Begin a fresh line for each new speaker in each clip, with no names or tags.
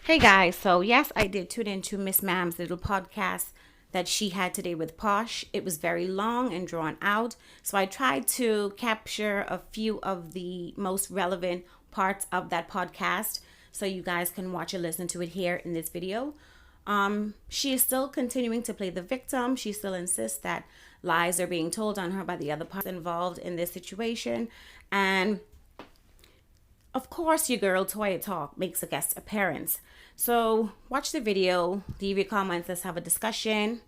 Hey guys, so yes, I did tune into Miss Mam's little podcast that she had today with Posh. It was very long and drawn out, so I tried to capture a few of the most relevant parts of that podcast so you guys can watch and listen to it here in this video. She is still continuing to play the victim. She still insists that lies are being told on her by the other parties involved in this situation. And of course, your girl Toya Talk makes a guest appearance. So watch the video, leave your comments, let's have a discussion,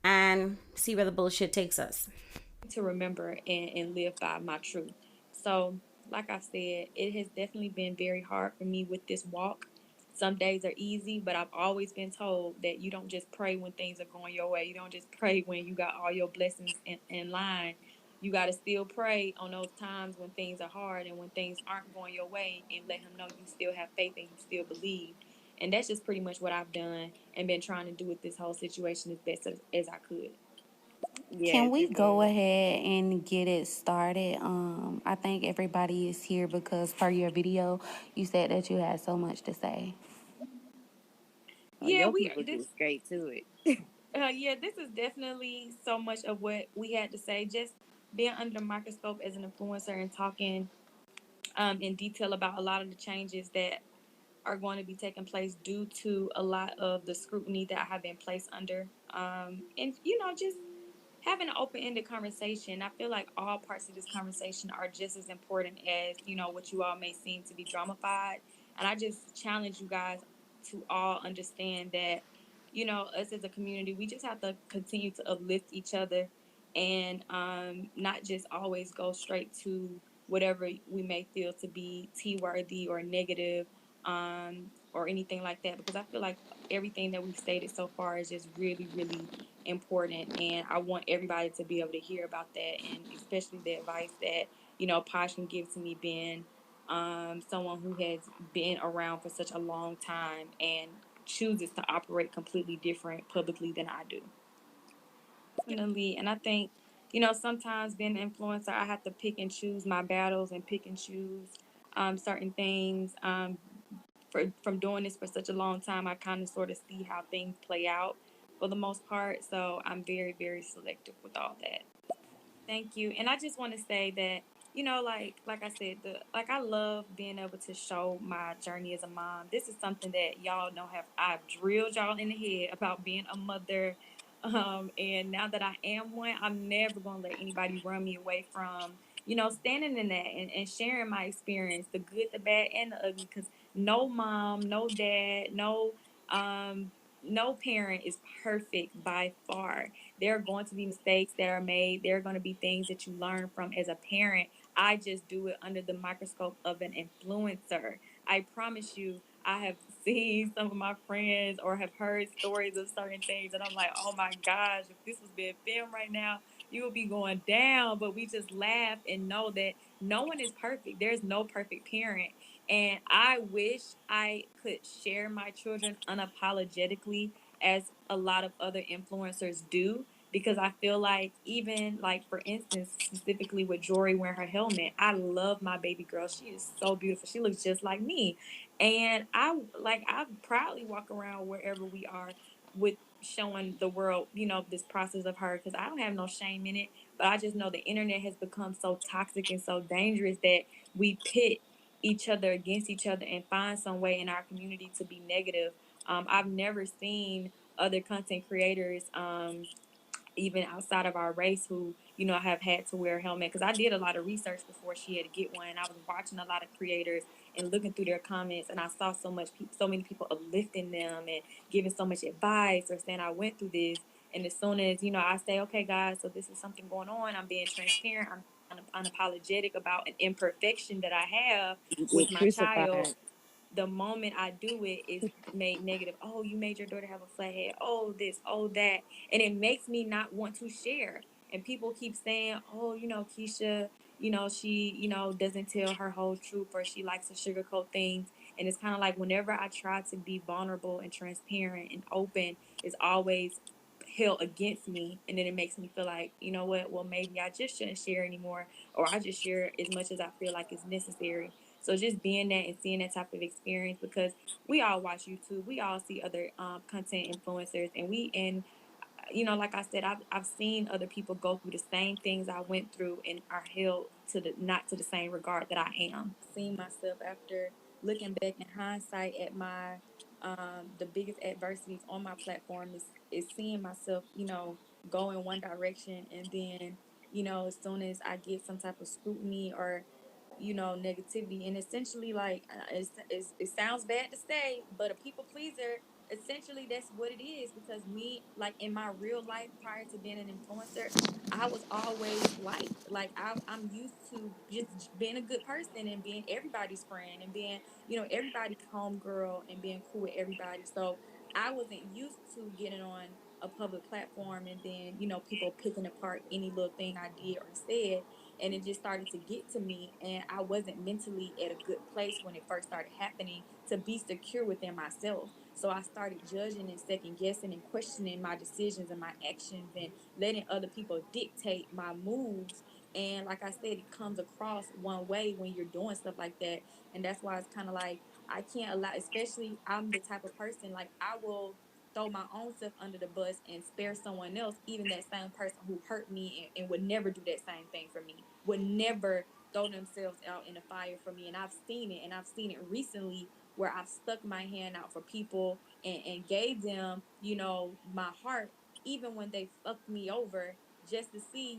and see where the bullshit takes us.
To remember and live by my truth. So, like I said, it has definitely been very hard for me with this walk. Some days are easy, but I've always been told that you don't just pray when things are going your way. You don't just pray when you got all your blessings in line. You got to still pray on those times when things are hard and when things aren't going your way, and let him know you still have faith and you still believe. And that's just pretty much what I've done and been trying to do with this whole situation as best as I could.
Can
Yes,
we
it
go
was.
ahead and get it started? I think everybody is here because per your video, you said that you had so much to say.
Oh,
Yeah,
your
we
people
this
get straight to it.
yeah, this is definitely so much of what we had to say. Just being under the microscope as an influencer and talking in detail about a lot of the changes that are going to be taking place due to a lot of the scrutiny that I have been placed under. And just having an open-ended conversation. I feel like all parts of this conversation are just as important as what you all may seem to be dramified. And I just challenge you guys to all understand that us as a community, we just have to continue to uplift each other and not just always go straight to whatever we may feel to be T-worthy or negative, or anything like that, because I feel like everything that we've stated so far is just really, really important, and I want everybody to be able to hear about that, and especially the advice that Posh can give to me, being someone who has been around for such a long time and chooses to operate completely different publicly than I do. Definitely, and I think sometimes being an influencer, I have to pick and choose my battles and pick and choose certain things. From doing this for such a long time, I kind of sort of see how things play out for the most part. So I'm very, very selective with all that. Thank you. And I just want to say that, like I said, I love being able to show my journey as a mom. This is something that y'all know I've drilled y'all in the head about being a mother. And now that I am one, I'm never gonna let anybody run me away from, standing in that and sharing my experience, the good, the bad, and the ugly. Because no mom, no dad, um no parent is perfect by far. There are going to be mistakes that are made. There are going to be things that you learn from as a parent. I just do it under the microscope of an influencer. I promise you, I have seen some of my friends or have heard stories of certain things, and I'm like, oh my gosh, if this was being filmed right now, you would be going down. But we just laugh and know that no one is perfect. There's no perfect parent. And I wish I could share my children unapologetically as a lot of other influencers do, because I feel like, even like for instance, specifically with Jory wearing her helmet, I love my baby girl. She is so beautiful. She looks just like me. And I proudly walk around wherever we are with showing the world, this process of her, because I don't have no shame in it. But I just know the internet has become so toxic and so dangerous that we pit each other against each other and find some way in our community to be negative. I've never seen other content creators, even outside of our race, who have had to wear a helmet, because I did a lot of research before she had to get one. I was watching a lot of creators and looking through their comments, and I saw so many people uplifting them and giving so much advice or saying I went through this. And as soon as I say, okay guys, so this is something going on, I'm being transparent, I'm unapologetic about an imperfection that I have
You
with
get
my child.
crucified.
The moment I do it is made negative. Oh, you made your daughter have a flat head. Oh, this, oh, that. And it makes me not want to share. And people keep saying, oh, Keesha, she, doesn't tell her whole truth, or she likes to sugarcoat things. And it's kind of like, whenever I try to be vulnerable and transparent and open, it's always held against me. And then it makes me feel like, you know what, well, maybe I just shouldn't share anymore, or I just share as much as I feel like is necessary. So just being that and seeing that type of experience, because we all watch YouTube, we all see other content influencers, and like I said, I've seen other people go through the same things I went through and are held to the not to the same regard that I am. Seeing myself after looking back in hindsight at my the biggest adversities on my platform is seeing myself, go in one direction, and then, as soon as I get some type of scrutiny or negativity, and essentially, like, it sounds bad to say, but a people pleaser, essentially that's what it is. Because me, like, in my real life prior to being an influencer, I was always liked. Like, I'm used to just being a good person and being everybody's friend and being, everybody's homegirl and being cool with everybody. So I wasn't used to getting on a public platform and then, people picking apart any little thing I did or said. And it just started to get to me, and I wasn't mentally at a good place when it first started happening to be secure within myself. So I started judging and second guessing and questioning my decisions and my actions and letting other people dictate my moves. And like I said, it comes across one way when you're doing stuff like that. And that's why it's kind of like, I can't allow, especially I'm the type of person, like, I will throw my own self under the bus and spare someone else, even that same person who hurt me, and would never do that same thing for me, would never throw themselves out in the fire for me. And I've seen it, and I've seen it recently where I've stuck my hand out for people and gave them, my heart, even when they fucked me over, just to see,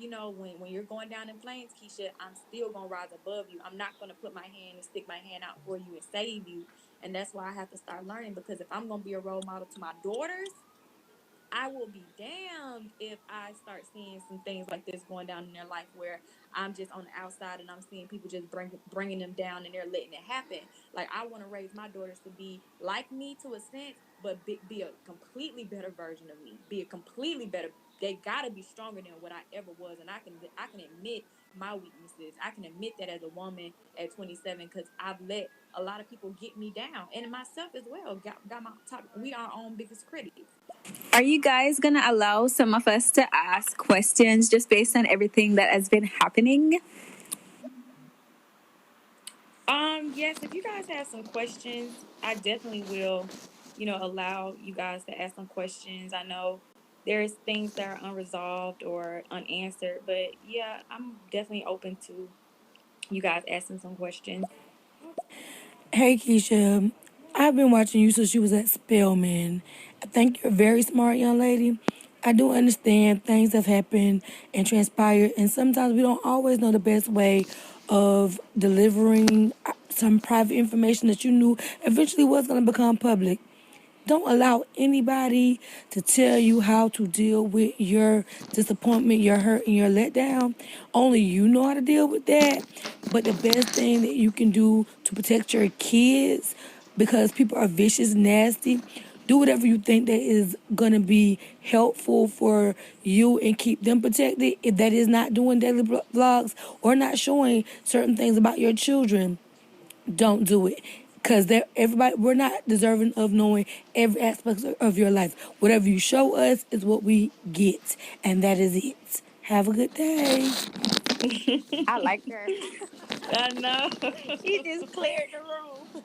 when you're going down in flames, Keesha, I'm still gonna rise above you. I'm not gonna put my hand and stick my hand out for you and save you. And that's why I have to start learning, because if I'm gonna be a role model to my daughters, I will be damned if I start seeing some things like this going down in their life, where I'm just on the outside and I'm seeing people just bringing them down and they're letting it happen. Like, I want to raise my daughters to be like me to a sense, but be a completely better version of me. Be a completely better. They gotta be stronger than what I ever was, and I can admit my weaknesses. I can admit that as a woman at 27, because I've let a lot of people get me down, and myself as well. Got my top. We are our own biggest critics.
Are you guys going to allow some of us to ask questions just based on everything that has been happening?
Yes, if you guys have some questions, I definitely will, allow you guys to ask some questions. I know there's things that are unresolved or unanswered, but yeah, I'm definitely open to you guys asking some questions.
Hey Keisha, I've been watching you since you was at Spelman. I think you're a very smart young lady. I do understand things have happened and transpired, and sometimes we don't always know the best way of delivering some private information that you knew eventually was going to become public. Don't allow anybody to tell you how to deal with your disappointment, your hurt, and your letdown. Only you know how to deal with that. But the best thing that you can do to protect your kids, because people are vicious, nasty, do whatever you think that is going to be helpful for you and keep them protected. If that is not doing daily vlogs or not showing certain things about your children, don't do it, because everybody, we're not deserving of knowing every aspect of your life. Whatever you show us is what we get, and that is it. Have a good day.
I like her.
I know.
He just cleared the room.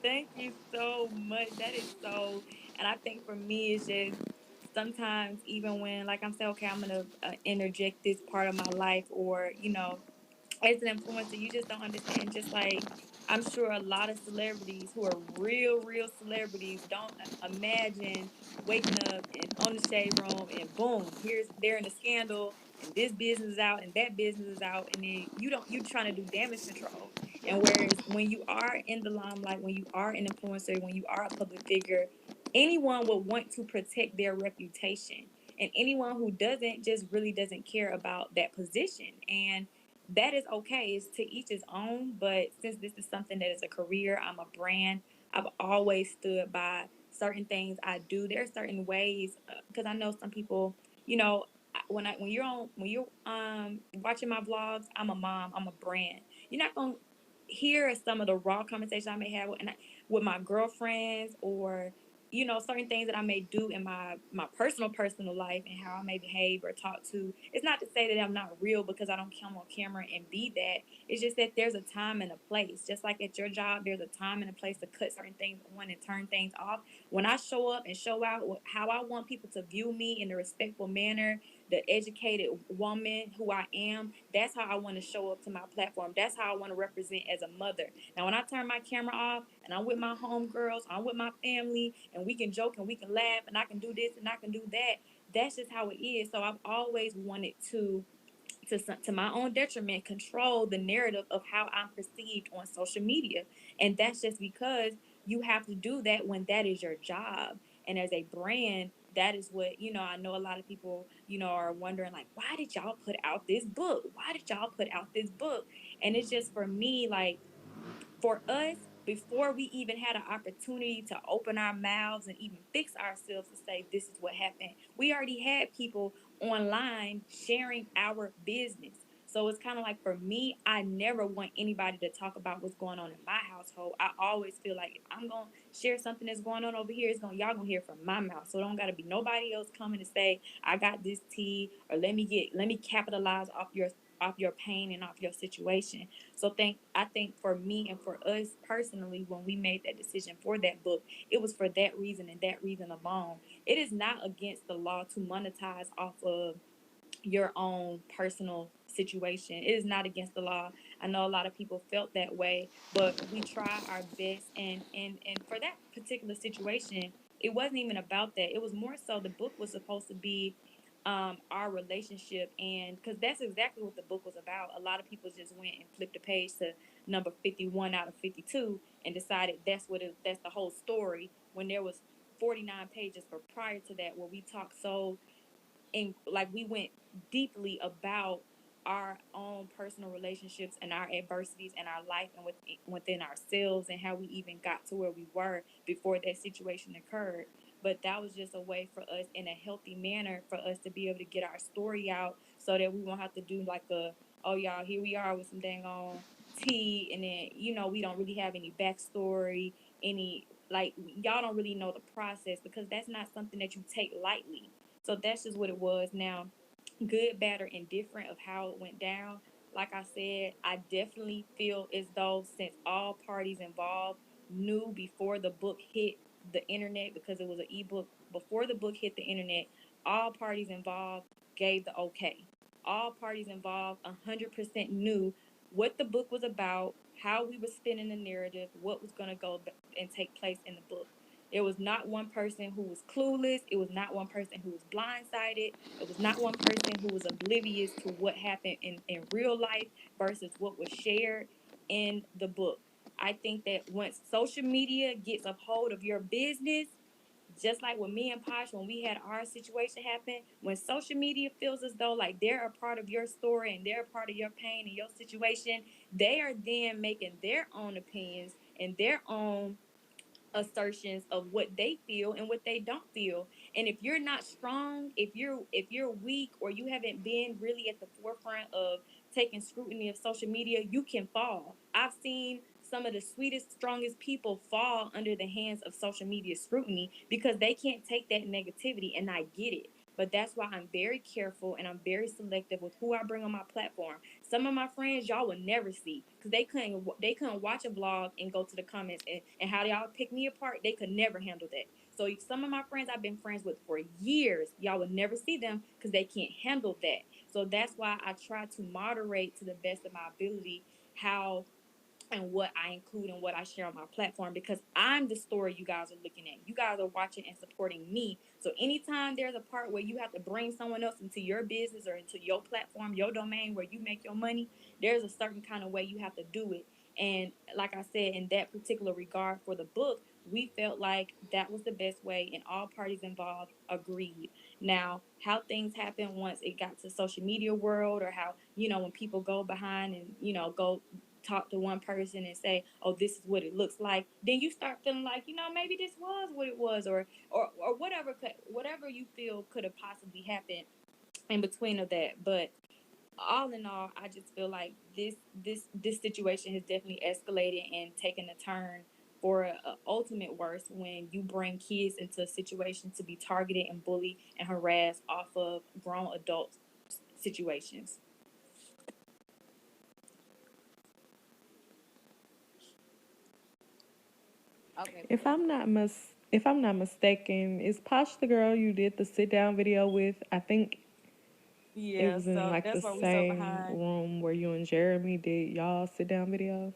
Thank you so much. That is so, and I think for me, it's just sometimes, even when, like, I'm saying, okay, I'm gonna interject this part of my life, or as an influencer, you just don't understand. Just like, I'm sure a lot of celebrities who are real, real celebrities don't imagine waking up and on the shade room and boom, they're in a scandal, and this business is out and that business is out, and then you trying to do damage control. And whereas when you are in the limelight, when you are an influencer, when you are a public figure, anyone would want to protect their reputation. And anyone who doesn't just really doesn't care about that position. And that is okay. It's to each his own. But since this is something that is a career, I'm a brand. I've always stood by certain things I do. There are certain ways, because I know some people. You know, when you're watching my vlogs, I'm a mom. I'm a brand. You're not gonna hear some of the raw conversations I may have with my girlfriends, or certain things that I may do in my personal life and how I may behave or talk to. It's not to say that I'm not real because I don't come on camera and be that. It's just that there's a time and a place. Just like at your job, there's a time and a place to cut certain things on and turn things off. When I show up and show out how I want people to view me in a respectful manner, the educated woman who I am, that's how I want to show up to my platform. That's how I want to represent as a mother. Now, when I turn my camera off and I'm with my homegirls, I'm with my family, and we can joke and we can laugh and I can do this and I can do that, that's just how it is. So I've always wanted to my own detriment, control the narrative of how I'm perceived on social media. And that's just because you have to do that when that is your job. And as a brand, that is what, I know a lot of people, are wondering, like, why did y'all put out this book? Why did y'all put out this book? And it's just for me, like, for us, before we even had an opportunity to open our mouths and even fix ourselves to say this is what happened, we already had people online sharing our business. So it's kind of like, for me, I never want anybody to talk about what's going on in my household. I always feel like if I'm gonna share something that's going on over here, y'all gonna hear from my mouth. So it don't gotta be nobody else coming to say I got this tea, or let me capitalize off your pain and off your situation. So I think for me and for us personally, when we made that decision for that book, it was for that reason and that reason alone. It is not against the law to monetize off of your own personal situation. It is not against the law. I know a lot of people felt that way, but we try our best, and for that particular situation, it wasn't even about that. It was more so the book was supposed to be our relationship, and because that's exactly what the book was about. A lot of people just went and flipped the page to number 51 out of 52 and decided that's the whole story, when there was 49 pages for prior to that where we talked so, and like, we went deeply about our own personal relationships and our adversities and our life and within ourselves, and how we even got to where we were before that situation occurred. But that was just a way for us, in a healthy manner, for us to be able to get our story out, so that we won't have to do like oh y'all, here we are with some dang on tea, and then we don't really have any backstory, any, like, y'all don't really know the process, because that's not something that you take lightly. So that's just what it was. Now, good, bad, or indifferent of how it went down, like I said, I definitely feel as though, since all parties involved knew before the book hit the internet, because it was an ebook, before the book hit the internet, all parties involved gave the okay. All parties involved 100% knew what the book was about, how we were spinning the narrative, what was going to go and take place in the book. There was not one person who was clueless. It was not one person who was blindsided. It was not one person who was oblivious to what happened in real life versus what was shared in the book. I think that once social media gets a hold of your business, just like with me and Posh, when we had our situation happen, when social media feels as though like they're a part of your story and they're a part of your pain and your situation, they are then making their own opinions and their own assertions of what they feel and what they don't feel. And if you're not strong, if you're weak, or you haven't been really at the forefront of taking scrutiny of social media, you can fall. I've seen some of the sweetest, strongest people fall under the hands of social media scrutiny because they can't take that negativity, and I get it. But that's why I'm very careful and I'm very selective with who I bring on my platform. Some of my friends y'all will never see, because they couldn't watch a vlog and go to the comments, and how y'all pick me apart. They could never handle that. So some of my friends I've been friends with for years, y'all will never see them because they can't handle that. So that's why I try to moderate to the best of my ability how and what I include and what I share on my platform, because I'm the story you guys are looking at. You guys are watching and supporting me. So anytime there's a part where you have to bring someone else into your business or into your platform, your domain where you make your money, there's a certain kind of way you have to do it. And like I said, in that particular regard for the book, we felt like that was the best way, and all parties involved agreed. Now, how things happen once it got to social media world, or how, when people go behind and, go talk to one person and say, "Oh, this is what it looks like," then you start feeling like, maybe this was what it was, or whatever you feel could have possibly happened in between of that. But all in all, I just feel like this situation has definitely escalated and taken a turn for ultimate worse when you bring kids into a situation to be targeted and bullied and harassed off of grown adult situations.
Okay,
If I'm not if I'm not mistaken, is Posh the girl you did the sit down video with? I think it
Yeah,
was in
so
like the
that's why we so
same
behind.
room where you and Jeremy did y'all sit down video.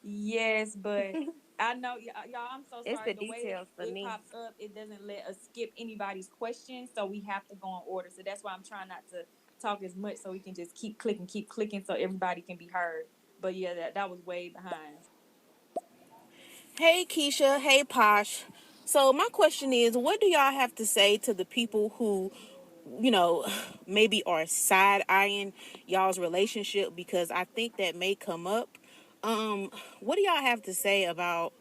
Yes, but I know y'all. I'm so
it's
sorry.
the
The way
details for
it
me.
pops up, it doesn't let us skip anybody's questions, so we have to go in order. So that's why I'm trying not to talk as much, so we can just keep clicking, so everybody can be heard. But yeah, that was way behind.
Hey Keisha, hey Posh. So my question is, what do y'all have to say to the people who, you know, maybe are side eyeing y'all's relationship because I think that may come up. What do y'all have to say about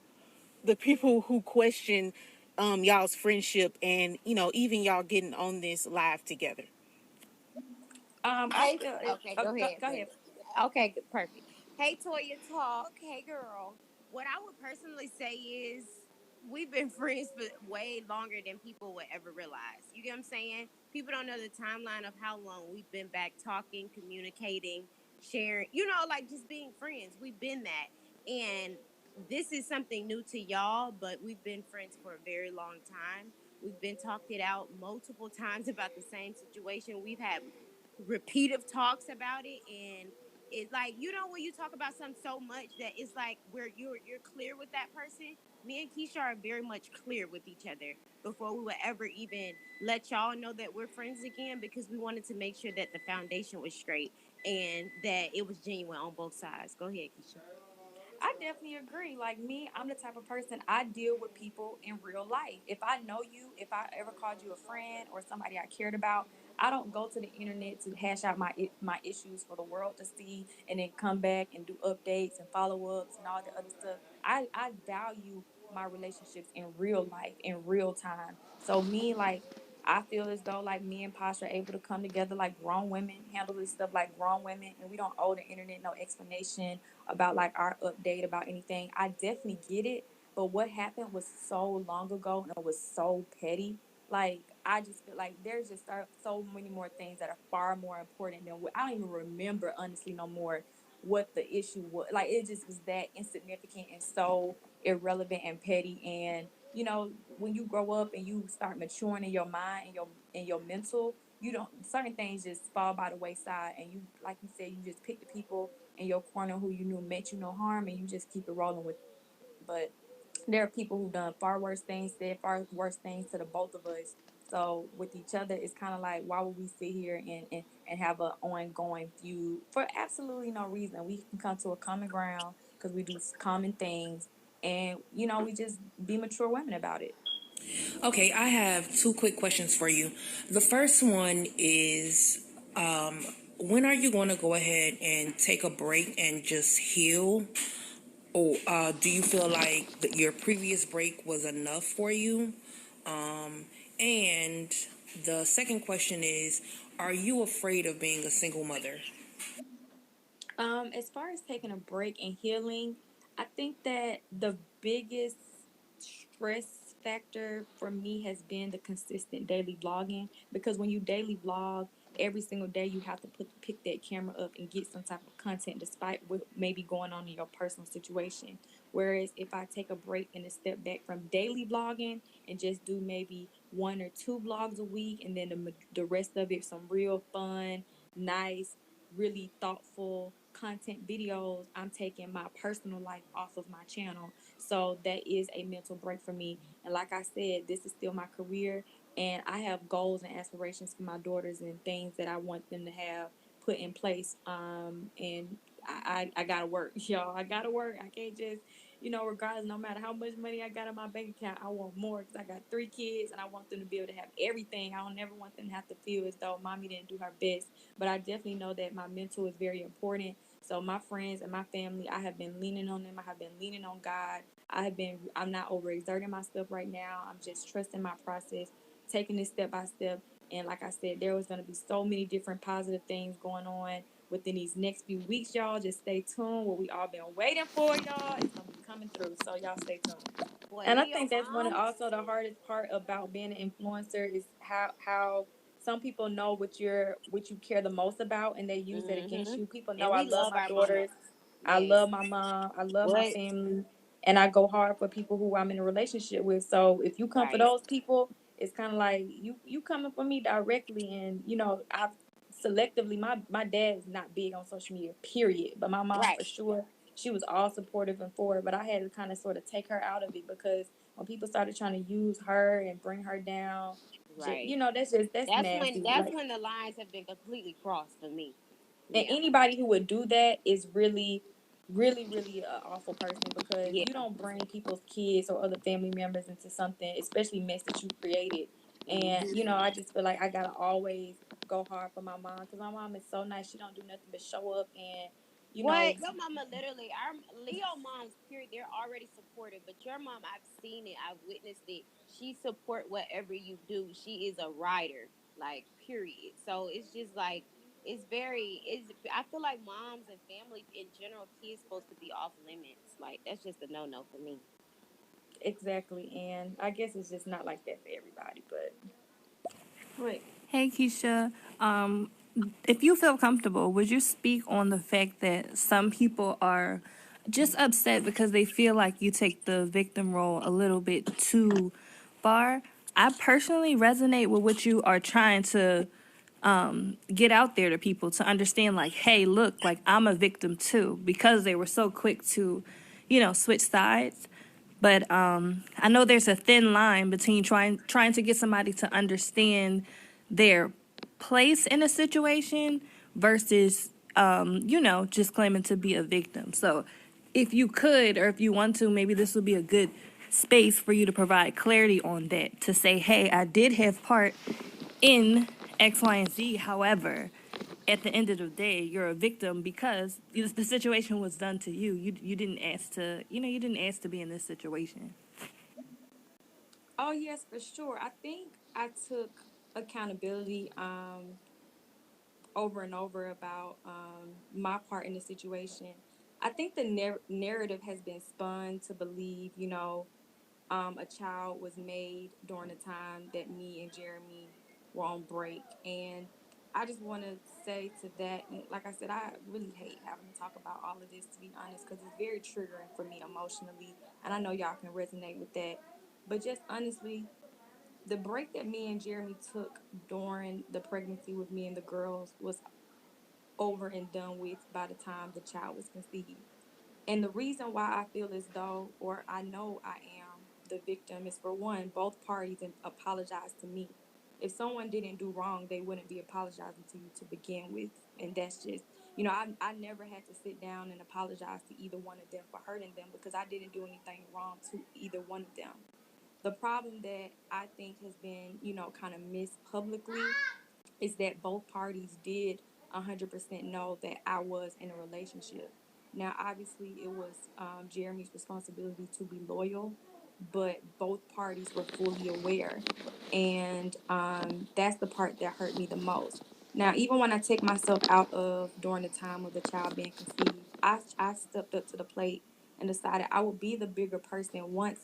the people who question y'all's friendship and, even y'all getting on this live together?
I
Hey,
feel it.
okay,
Oh,
go ahead.
go ahead.
Okay, good, perfect. Hey, Toya Talk. Hey, girl. What I would personally say is we've been friends for way longer than people would ever realize. You get what I'm saying? People don't know the timeline of how long we've been back talking, communicating, sharing, like just being friends. We've been that. And this is something new to y'all, but we've been friends for a very long time. We've been talked it out multiple times about the same situation. We've had repeative talks about it, and it's like, when you talk about something so much that it's like where you're clear with that person. Me and Keisha are very much clear with each other before we would ever even let y'all know that we're friends again, because we wanted to make sure that the foundation was straight and that it was genuine on both sides. Go ahead, Keisha.
I definitely agree. Like me, I'm the type of person, I deal with people in real life. If I know you, if I ever called you a friend or somebody I cared about, I don't go to the internet to hash out my issues for the world to see and then come back and do updates and follow ups and all the other stuff. I value my relationships in real life, in real time. So me, like, I feel as though like me and Pasha are able to come together like grown women, handle this stuff like grown women, and we don't owe the internet no explanation about like our update about anything. I definitely get it, but what happened was so long ago and it was so petty. Like I just feel like there's just so many more things that are far more important than what I don't even remember honestly no more what the issue was. Like it just was that insignificant and so irrelevant and petty. And when you grow up and you start maturing in your mind and your mental, you don't certain things just fall by the wayside, and you, like you said, you just pick the people in your corner who you knew meant you no harm, and you just keep it rolling with them. But there are people who've done far worse things, said far worse things to the both of us. So with each other, it's kind of like, why would we sit here and have an ongoing feud for absolutely no reason? We can come to a common ground because we do common things, and we just be mature women about it.
Okay, I have two quick questions for you. The first one is, when are you going to go ahead and take a break and just heal? Or do you feel like your previous break was enough for you? And the second question is, are you afraid of being a single mother?
As far as taking a break and healing, I think that the biggest stress factor for me has been the consistent daily vlogging, because when you daily vlog every single day, you have to pick that camera up and get some type of content despite what may be going on in your personal situation. Whereas if I take a break and a step back from daily vlogging and just do maybe one or two vlogs a week, and then the rest of it some real fun, nice, really thoughtful content videos, I'm taking my personal life off of my channel. So that is a mental break for me. And like I said, this is still my career, and I have goals and aspirations for my daughters and things that I want them to have put in place. And I gotta work, y'all. I gotta work. I can't just, regardless, no matter how much money I got in my bank account, I want more because I got 3 kids and I want them to be able to have everything. I don't never want them to have to feel as though mommy didn't do her best. But I definitely know that my mental is very important. So my friends and my family, I have been leaning on them. I have been leaning on God. I'm not overexerting myself right now. I'm just trusting my process, taking it step by step. And like I said, there was going to be so many different positive things going on within these next few weeks, y'all. Just stay tuned. What we all been waiting for, y'all. It's going to be coming through. So y'all stay tuned.
Boy,
And I
Leo
think that's one of
moms.
also the hardest part about being an influencer is how some people know what you care the most about and they use that against
Hmm.
you. People know
And
I
we
love
love
my
our
daughters,
mamas.
I
Yes.
love my mom, I love my
What?
family, and I go hard for people who I'm in a relationship with. So if you come for
Right.
those people, it's kind of like you coming for me directly, and I've selectively my dad is not big on social media, period, but my mom
Right.
for sure. She was all supportive and for it, but I had to kind of sort of take her out of it because when people started trying to use her and bring her down,
Right.
that's
That's when
nasty.
that's
Like,
when the lines have been completely crossed for me.
and
Yeah.
anybody who would do that is really, really, really an awful person because
Yeah.
you don't bring people's kids or other family members into something, especially mess that you created. And
Hmm.
I just feel like I gotta always go hard for my mom because my mom is so nice. She don't do nothing but show up and you
What
know
your mama literally our Leo moms period, they're already supportive, but your mom, I've seen it, I've witnessed it. She support whatever you do. She is a rider, like period. So it's just like it's I feel like moms and family in general, kids supposed to be off limits. Like that's just a no for me.
exactly. And I guess it's just not like that for everybody, but
Wait.
Hey, Keisha. If you feel comfortable, would you speak on the fact that some people are just upset because they feel like you take the victim role a little bit too far? I personally resonate with what you are trying to get out there to people to understand, like, hey, look, like I'm a victim too, because they were so quick to, switch sides. But I know there's a thin line between trying to get somebody to understand their place in a situation versus just claiming to be a victim. So if you could, or if you want to, maybe this would be a good space for you to provide clarity on that, to say, hey, I did have part in X, Y, and Z. However, at the end of the day, you're a victim because the situation was done to you. You didn't ask to, you didn't ask to be in this situation.
oh yes, for sure. I think I took accountability over and over about my part in the situation. I think the narrative has been spun to believe, a child was made during the time that me and Jeremy were on break. And I just want to say to that, and like I said, I really hate having to talk about all of this, to be honest, because it's very triggering for me emotionally. And I know y'all can resonate with that. But just honestly, the break that me and Jeremy took during the pregnancy with me and the girls was over and done with by the time the child was conceived. And the reason why I feel as though, or I know I am the victim, is for one, both parties apologized to me. If someone didn't do wrong, they wouldn't be apologizing to you to begin with. And that's just, I never had to sit down and apologize to either one of them for hurting them because I didn't do anything wrong to either one of them. The problem that I think has been, kind of missed publicly is that both parties did 100% know that I was in a relationship. Now, obviously, it was Jeremy's responsibility to be loyal, but both parties were fully aware. And that's the part that hurt me the most. Now, even when I take myself out of during the time of the child being conceived, I stepped up to the plate and decided I would be the bigger person once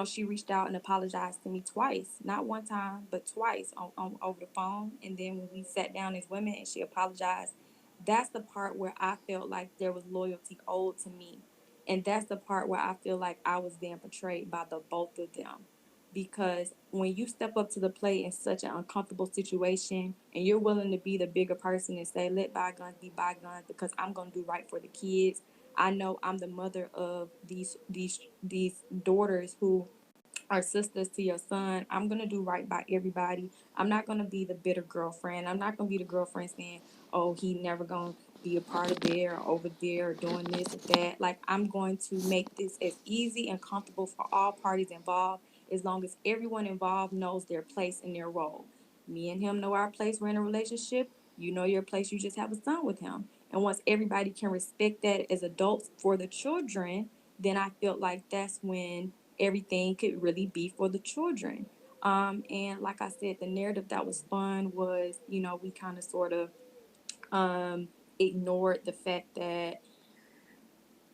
she reached out and apologized to me twice, not one time, but twice on over the phone. And then when we sat down as women and she apologized, that's the part where I felt like there was loyalty owed to me. And that's the part where I feel like I was being portrayed by the both of them. Because when you step up to the plate in such an uncomfortable situation and you're willing to be the bigger person and say, let bygones be bygones because I'm going to do right for the kids. I know I'm the mother of these daughters who are sisters to your son. I'm gonna do right by everybody. I'm not gonna be the bitter girlfriend. I'm not gonna be the girlfriend saying, "Oh, he never gonna be a part of there or over there or doing this or that." Like I'm going to make this as easy and comfortable for all parties involved, as long as everyone involved knows their place and their role. Me and him know our place. We're in a relationship. You know your place. You just have a son with him. And once everybody can respect that as adults for the children, then I felt like that's when everything could really be for the children. And like I said, the narrative that was spun was, we kind of sort of ignored the fact that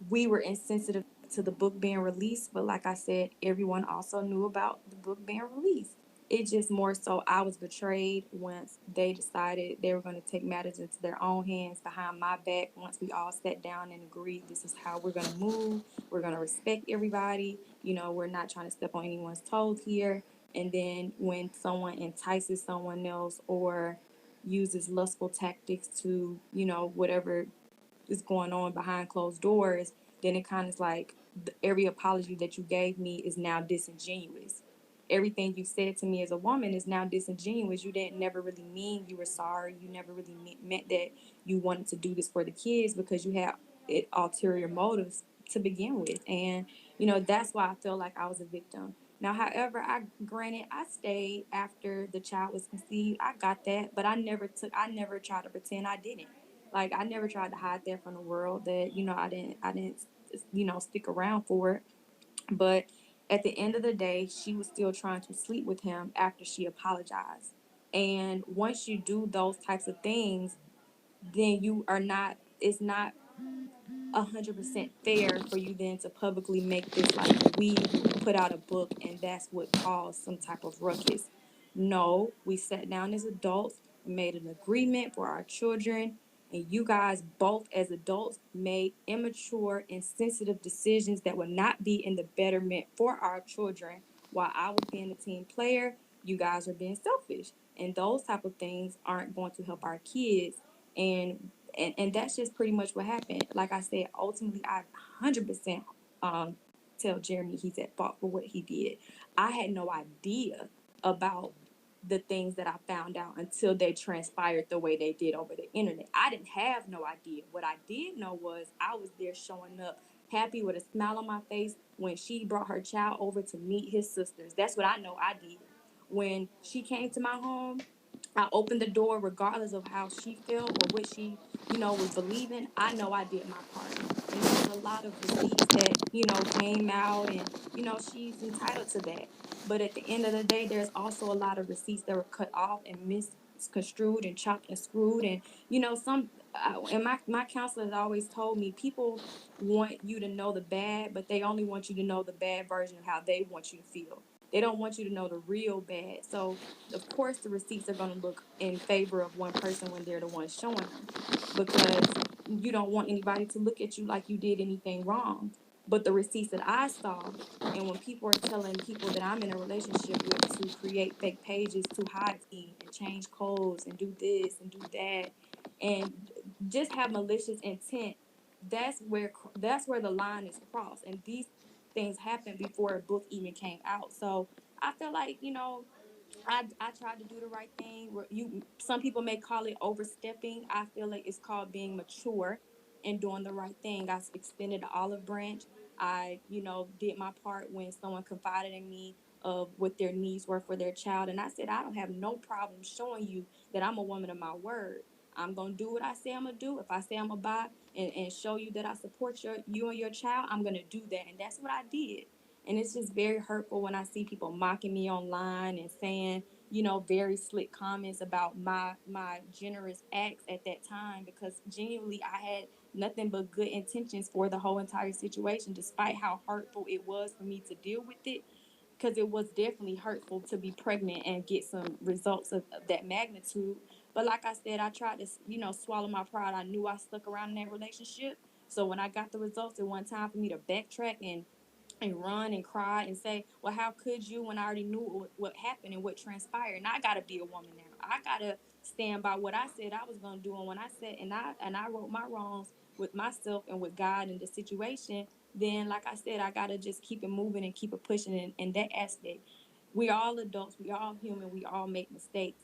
we were insensitive to the book being released. But like I said, everyone also knew about the book being released. It just more so I was betrayed once they decided they were going to take matters into their own hands behind my back. Once we all sat down and agreed this is how we're going to move, we're going to respect everybody. We're not trying to step on anyone's toes here. And then when someone entices someone else or uses lustful tactics to, whatever is going on behind closed doors, then it kind of is like every apology that you gave me is now disingenuous. Everything you said to me as a woman is now disingenuous. You didn't never really mean you were sorry. You never really meant that you wanted to do this for the kids because you had ulterior motives to begin with. And, that's why I feel like I was a victim. Now, however, I stayed after the child was conceived. I got that, but I never tried to pretend I didn't. Like I never tried to hide that from the world that, I didn't, stick around for it. But at the end of the day, she was still trying to sleep with him after she apologized. And once you do those types of things, then it's not 100% fair for you then to publicly make this like we put out a book and that's what caused some type of ruckus. No, we sat down as adults, made an agreement for our children, and you guys both as adults made immature and sensitive decisions that would not be in the betterment for our children. While I was being a team player, you guys are being selfish, and those type of things aren't going to help our kids. And that's just pretty much what happened. Like I said, ultimately, I 100% tell Jeremy he's at fault for what he did. I had no idea about the things that I found out until they transpired the way they did over the internet. I didn't have no idea. What I did know was I was there showing up happy with a smile on my face when she brought her child over to meet his sisters. That's what I know I did. When she came to my home, I opened the door regardless of how she felt or what she, was believing. I know I did my part. And there was a lot of receipts that, came out and, she's entitled to that. But at the end of the day, there's also a lot of receipts that were cut off and misconstrued and chopped and screwed. And, and my counselor has always told me people want you to know the bad, but they only want you to know the bad version of how they want you to feel. They don't want you to know the real bad. So of course the receipts are going to look in favor of one person when they're the ones showing them, because you don't want anybody to look at you like you did anything wrong. But the receipts that I saw, and when people are telling people that I'm in a relationship with to create fake pages to hide me and change codes and do this and do that and just have malicious intent, that's where the line is crossed. And these things happened before a book even came out. So I feel like, I tried to do the right thing. Some people may call it overstepping. I feel like it's called being mature and doing the right thing. I extended the olive branch. I, did my part when someone confided in me of what their needs were for their child, and I said I don't have no problem showing you that I'm a woman of my word. I'm gonna do what I say I'm gonna do. If I say I'm gonna buy and show you that I support you and your child, I'm gonna do that, and that's what I did. And it's just very hurtful when I see people mocking me online and saying, very slick comments about my generous acts at that time, because genuinely I had nothing but good intentions for the whole entire situation, despite how hurtful it was for me to deal with it. Because it was definitely hurtful to be pregnant and get some results of that magnitude. But like I said, I tried to, swallow my pride. I knew I stuck around in that relationship. So when I got the results, it wasn't time for me to backtrack and run and cry and say, well, how could you, when I already knew what happened and what transpired? And I gotta be a woman now. I gotta stand by what I said I was gonna do. And when I said, and I wrote my wrongs with myself and with God in the situation, then like I said, I gotta just keep it moving and keep it pushing in that aspect. We all adults, we all human, we all make mistakes.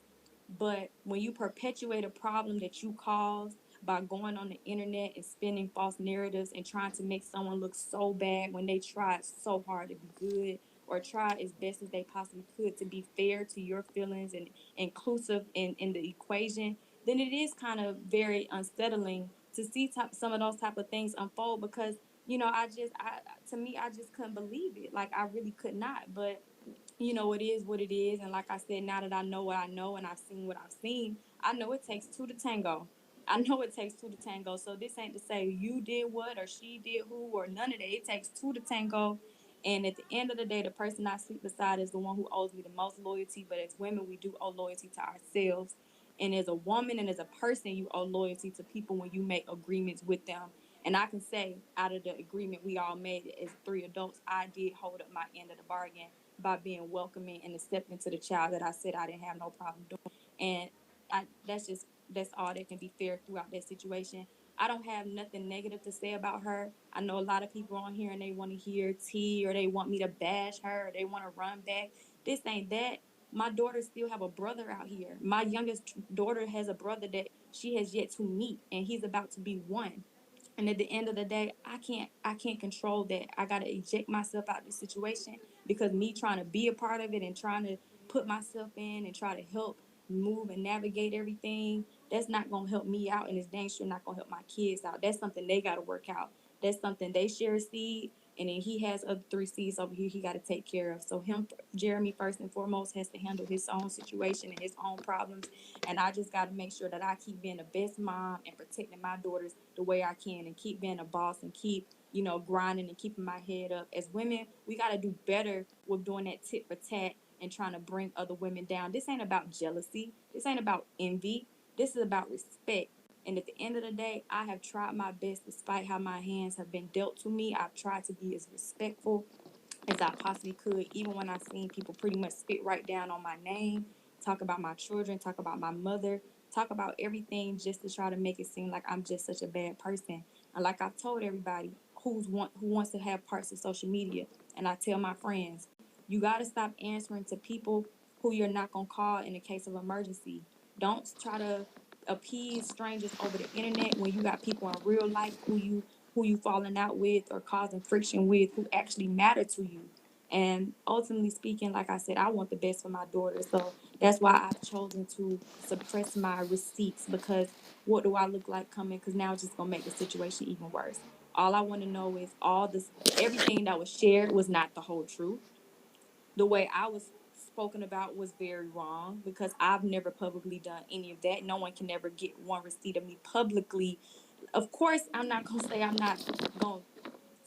But when you perpetuate a problem that you caused by going on the internet and spinning false narratives and trying to make someone look so bad when they tried so hard to be good or try as best as they possibly could to be fair to your feelings and inclusive in the equation, then it is kind of very unsettling to see some of those type of things unfold, because to me, I just couldn't believe it. Like I really could not. But it is what it is. And like I said, now that I know what I know and I've seen what I've seen, I know it takes two to tango. I know it takes two to tango. So this ain't to say you did what or she did who or none of that. It takes two to tango. And at the end of the day, the person I sleep beside is the one who owes me the most loyalty. But as women, we do owe loyalty to ourselves. And as a woman and as a person, you owe loyalty to people when you make agreements with them. And I can say, out of the agreement we all made as three adults, I did hold up my end of the bargain by being welcoming and accepting to the child that I said I didn't have no problem doing. And that's all that can be fair throughout that situation. I don't have nothing negative to say about her. I know a lot of people on here and they want to hear tea or they want me to bash her or they want to run back. This ain't that. My daughter still have a brother out here. My youngest daughter has a brother that she has yet to meet, and he's about to be one. And at the end of the day, I can't control that. I gotta eject myself out of this situation because me trying to be a part of it and trying to put myself in and try to help move and navigate everything, that's not gonna help me out, and it's dang sure not gonna help my kids out. That's something they gotta work out. That's something they share a seed, and then he has other three seeds over here he got to take care of. So him, Jeremy, first and foremost, has to handle his own situation and his own problems, and I just got to make sure that I keep being the best mom and protecting my daughters the way I can, and keep being a boss and keep grinding and keeping my head up. As women, we got to do better with doing that tit for tat and trying to bring other women down. This ain't about jealousy. This ain't about envy. This is about respect. And at the end of the day, I have tried my best, despite how my hands have been dealt to me. I've tried to be as respectful as I possibly could, even when I've seen people pretty much spit right down on my name, talk about my children, talk about my mother, talk about everything just to try to make it seem like I'm just such a bad person. And like I've told everybody who wants to have parts of social media, and I tell my friends, you got to stop answering to people who you're not going to call in the case of emergency. Don't try to appease strangers over the internet when you got people in real life who you falling out with or causing friction with who actually matter to you. And ultimately speaking, like I said, I want the best for my daughter. So that's why I've chosen to suppress my receipts, because what do I look like coming? Because now it's just gonna make the situation even worse. All I want to know is all this, everything that was shared was not the whole truth. The way I was spoken about was very wrong because I've never publicly done any of that. No one can ever get one receipt of me publicly. Of course, I'm not gonna say I'm not gonna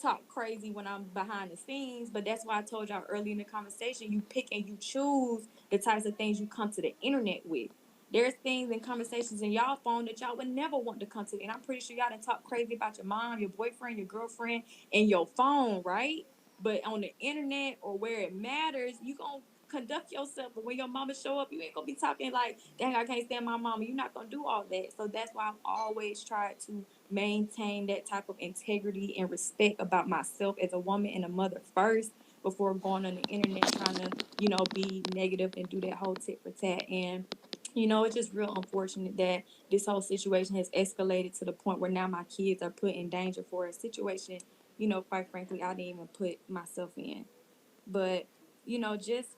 talk crazy when I'm behind the scenes, but that's why I told y'all early in the conversation, you pick and you choose the types of things you come to the internet with. There's things and conversations in y'all phone that y'all would never want to come to. And I'm pretty sure y'all done talk crazy about your mom, your boyfriend, your girlfriend, and your phone, right? But on the internet or where it matters, you gonna conduct yourself. But when your mama show up, you ain't gonna be talking like, dang, I can't stand my mama. You're not gonna do all that. So that's why I've always tried to maintain that type of integrity and respect about myself as a woman and a mother first before going on the internet trying to, be negative and do that whole tit for tat. And, it's just real unfortunate that this whole situation has escalated to the point where now my kids are put in danger for a situation, quite frankly, I didn't even put myself in. But, just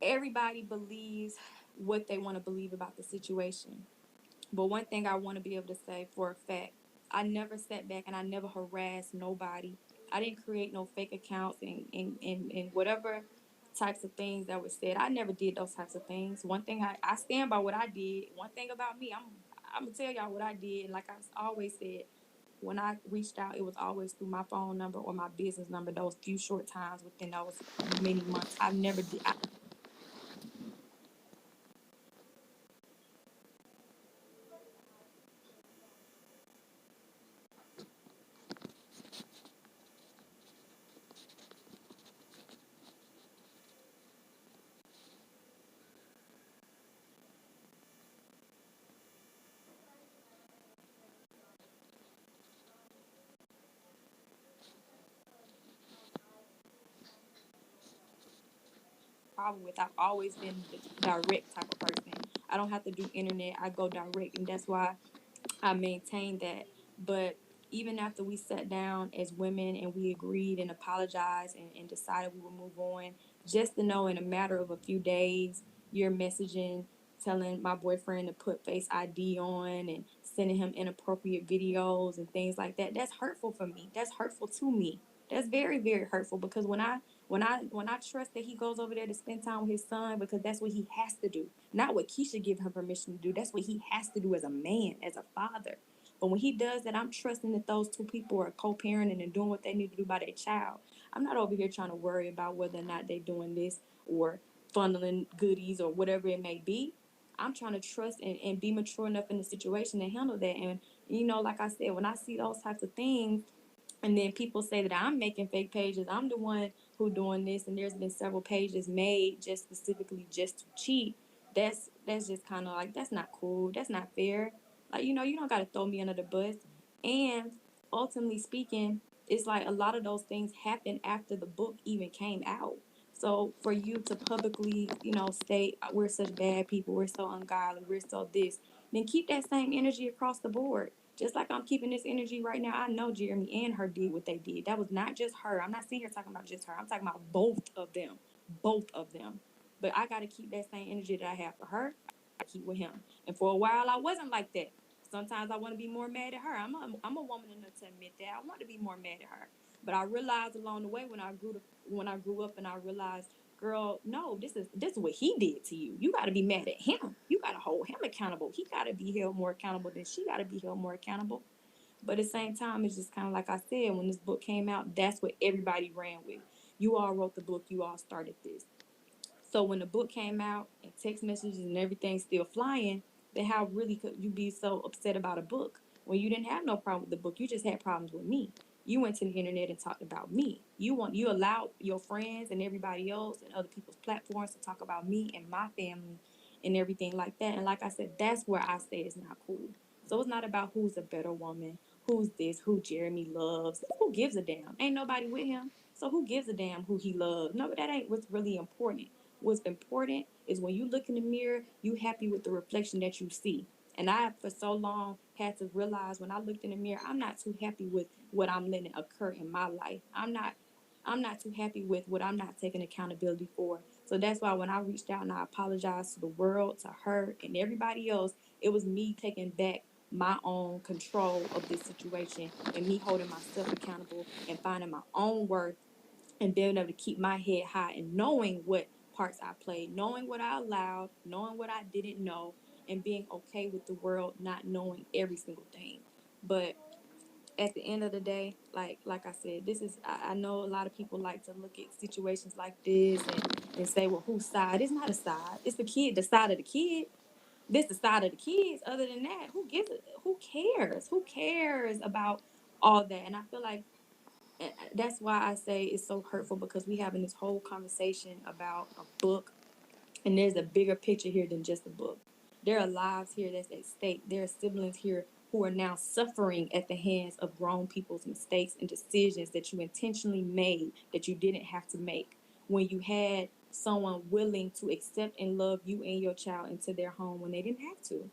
everybody believes what they want to believe about the situation. But one thing I want to be able to say for a fact, I never sat back and I never harassed nobody. I didn't create no fake accounts and whatever types of things that were said. I never did those types of things. One thing I stand by what I did. One thing about me, I'm gonna tell y'all what I did. And like I always said, when I reached out, it was always through my phone number or my business number. Those few short times within those many months, I never did. Problem with. I've always been the direct type of person. I don't have to do internet. I go direct, and that's why I maintain that. But even after we sat down as women and we agreed and apologized and decided we would move on, just to know in a matter of a few days, you're messaging, telling my boyfriend to put Face ID on and sending him inappropriate videos and things like that. That's hurtful for me. That's hurtful to me. That's very, very hurtful because when I trust that he goes over there to spend time with his son because that's what he has to do, not what Keisha give him permission to do. That's what he has to do as a man, as a father. But when he does that, I'm trusting that those two people are co-parenting and doing what they need to do by their child. I'm not over here trying to worry about whether or not they're doing this or funneling goodies or whatever it may be. I'm trying to trust and be mature enough in the situation to handle that. And like I said, when I see those types of things, and then people say that I'm making fake pages, I'm the one who doing this, and there's been several pages made just specifically just to cheat. That's just kind of like, that's not cool. That's not fair. Like, you don't got to throw me under the bus. And ultimately speaking, it's like a lot of those things happened after the book even came out. So for you to publicly, state we're such bad people, we're so ungodly, we're so this, then keep that same energy across the board. Just like I'm keeping this energy right now, I know Jeremy and her did what they did. That was not just her. I'm not sitting here talking about just her. I'm talking about both of them. Both of them. But I got to keep that same energy that I have for her, I keep with him. And for a while, I wasn't like that. Sometimes I want to be more mad at her. I'm a woman enough to admit that. I want to be more mad at her. But I realized along the way when I grew up and I realized, girl, no, this is what he did to you. You got to be mad at him. You got to hold him accountable. He got to be held more accountable than she got to be held more accountable. But at the same time, it's just kind of like I said, when this book came out, that's what everybody ran with. You all wrote the book. You all started this. So when the book came out and text messages and everything still flying, then how really could you be so upset about a book when you didn't have no problem with the book? You just had problems with me. You went to the internet and talked about me. You allowed your friends and everybody else and other people's platforms to talk about me and my family and everything like that. And like I said, that's where I say it's not cool. So it's not about who's a better woman, who's this, who Jeremy loves. Who gives a damn? Ain't nobody with him. So who gives a damn who he loves? No, that ain't what's really important. What's important is when you look in the mirror, you happy with the reflection that you see. And I, for so long, had to realize when I looked in the mirror, I'm not too happy with what I'm letting occur in my life. I'm not too happy with what I'm not taking accountability for. So that's why when I reached out and I apologized to the world, to her, and everybody else, it was me taking back my own control of this situation and me holding myself accountable and finding my own worth and being able to keep my head high and knowing what parts I played, knowing what I allowed, knowing what I didn't know, and being okay with the world not knowing every single thing. But at the end of the day, like I said, this is I know a lot of people like to look at situations like this and say, well, whose side? It's not a side. It's the side of the kid. This the side of the kids. Other than that, who gives it? Who cares? Who cares about all that? And I feel like that's why I say it's so hurtful because we having this whole conversation about a book, and there's a bigger picture here than just a book. There are lives here that's at stake. There are siblings here who are now suffering at the hands of grown people's mistakes and decisions that you intentionally made that you didn't have to make when you had someone willing to accept and love you and your child into their home when they didn't have to.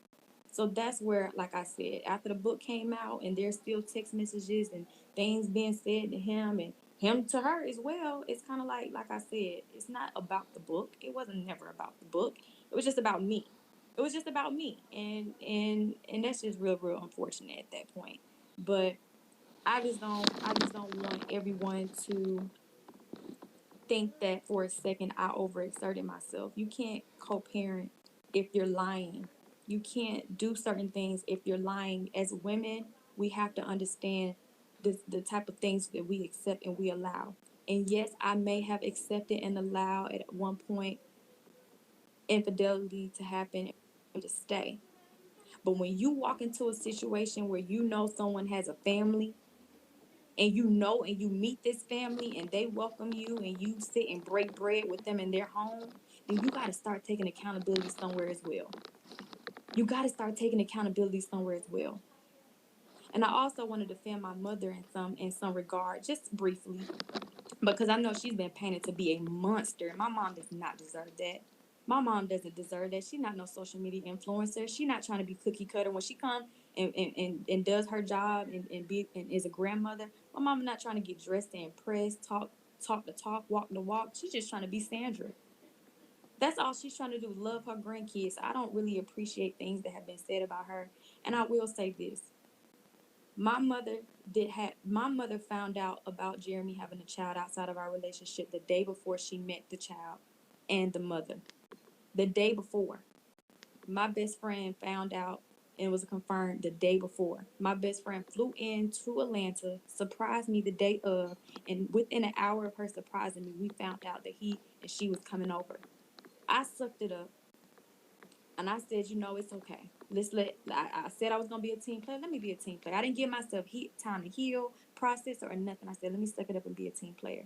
So that's where, like I said, after the book came out and there's still text messages and things being said to him and him to her as well, it's kind of like I said, it's not about the book. It wasn't never about the book. It was just about me. It was just about me. And that's just real unfortunate at that point. But I just don't want everyone to think that for a second I overexerted myself. You can't co-parent if you're lying. You can't do certain things if you're lying. As women, we have to understand the type of things that we accept and we allow. And yes, I may have accepted and allowed at one point infidelity to happen and to stay. But when you walk into a situation where you know someone has a family and you know and you meet this family and they welcome you and you sit and break bread with them in their home, then you got to start taking accountability somewhere as well. You got to start taking accountability somewhere as well. And I also want to defend my mother in some regard, just briefly, because I know she's been painted to be a monster. My mom does not deserve that. My mom doesn't deserve that. She's not no social media influencer. She's not trying to be cookie cutter. When she comes and does her job and is a grandmother, my mama not trying to get dressed to impress, talk the talk, walk the walk. She's just trying to be Sandra. That's all she's trying to do is love her grandkids. I don't really appreciate things that have been said about her. And I will say this. My mother found out about Jeremy having a child outside of our relationship the day before she met the child and the mother. The day before. My best friend found out and it was confirmed the day before. My best friend flew in to Atlanta, surprised me the day of, and within an hour of her surprising me, we found out that he and she was coming over. I sucked it up and I said, you know, it's okay. I said I was going to be a team player. Let me be a team player. I didn't give myself time to heal, process, or nothing. I said, let me suck it up and be a team player.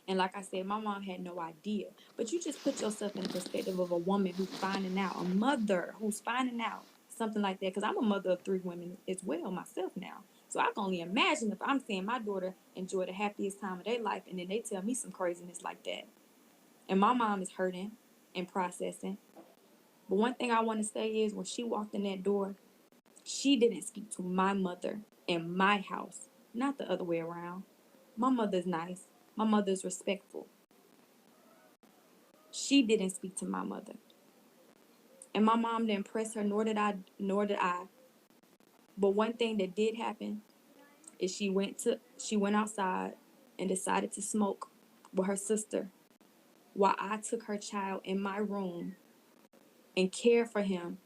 And like I said, my mom had no idea. But you just put yourself in the perspective of a woman who's finding out, a mother who's finding out something like that. Because I'm a mother of 3 women as well myself now. So I can only imagine if I'm seeing my daughter enjoy the happiest time of their life and then they tell me some craziness like that. And my mom is hurting and processing. But one thing I want to say is when she walked in that door, she didn't speak to my mother in my house, not the other way around. My mother's nice. My mother's respectful. She didn't speak to my mother. And my mom didn't press her, nor did I. But one thing that did happen is she went outside and decided to smoke with her sister while I took her child in my room and cared for him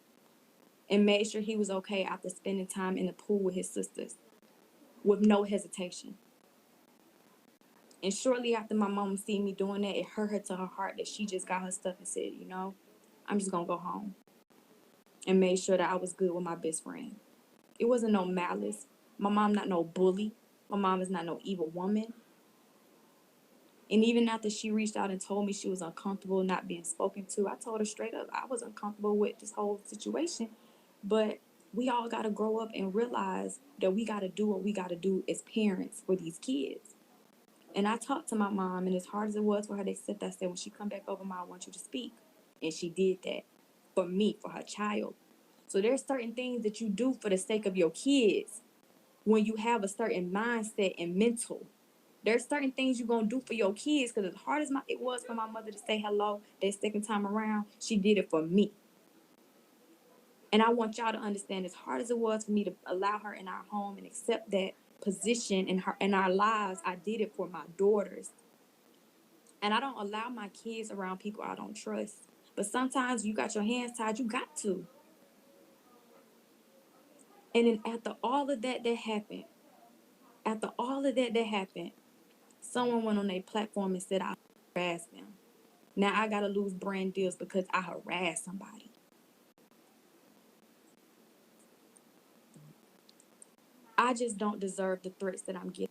and made sure he was okay after spending time in the pool with his sisters with no hesitation. And shortly after my mom seen me doing that, it hurt her to her heart that she just got her stuff and said, you know, I'm just going to go home. And made sure that I was good with my best friend. It wasn't no malice. My mom not no bully. My mom is not no evil woman. And even after she reached out and told me she was uncomfortable not being spoken to, I told her straight up I was uncomfortable with this whole situation. But we all got to grow up and realize that we got to do what we got to do as parents for these kids. And I talked to my mom, and as hard as it was for her to accept, I said, when she come back over, Mom, I want you to speak. And she did that for me, for her child. So there's certain things that you do for the sake of your kids when you have a certain mindset and mental. There's certain things you're going to do for your kids because as hard as it was for my mother to say hello that second time around, she did it for me. And I want y'all to understand as hard as it was for me to allow her in our home and accept that position in our lives, I did it for my daughters. And I don't allow my kids around people I don't trust. But sometimes you got your hands tied, you got to. And then after all of that happened, someone went on their platform and said I harassed them. Now I gotta lose brand deals because I harassed somebody. I just don't deserve the threats that I'm getting.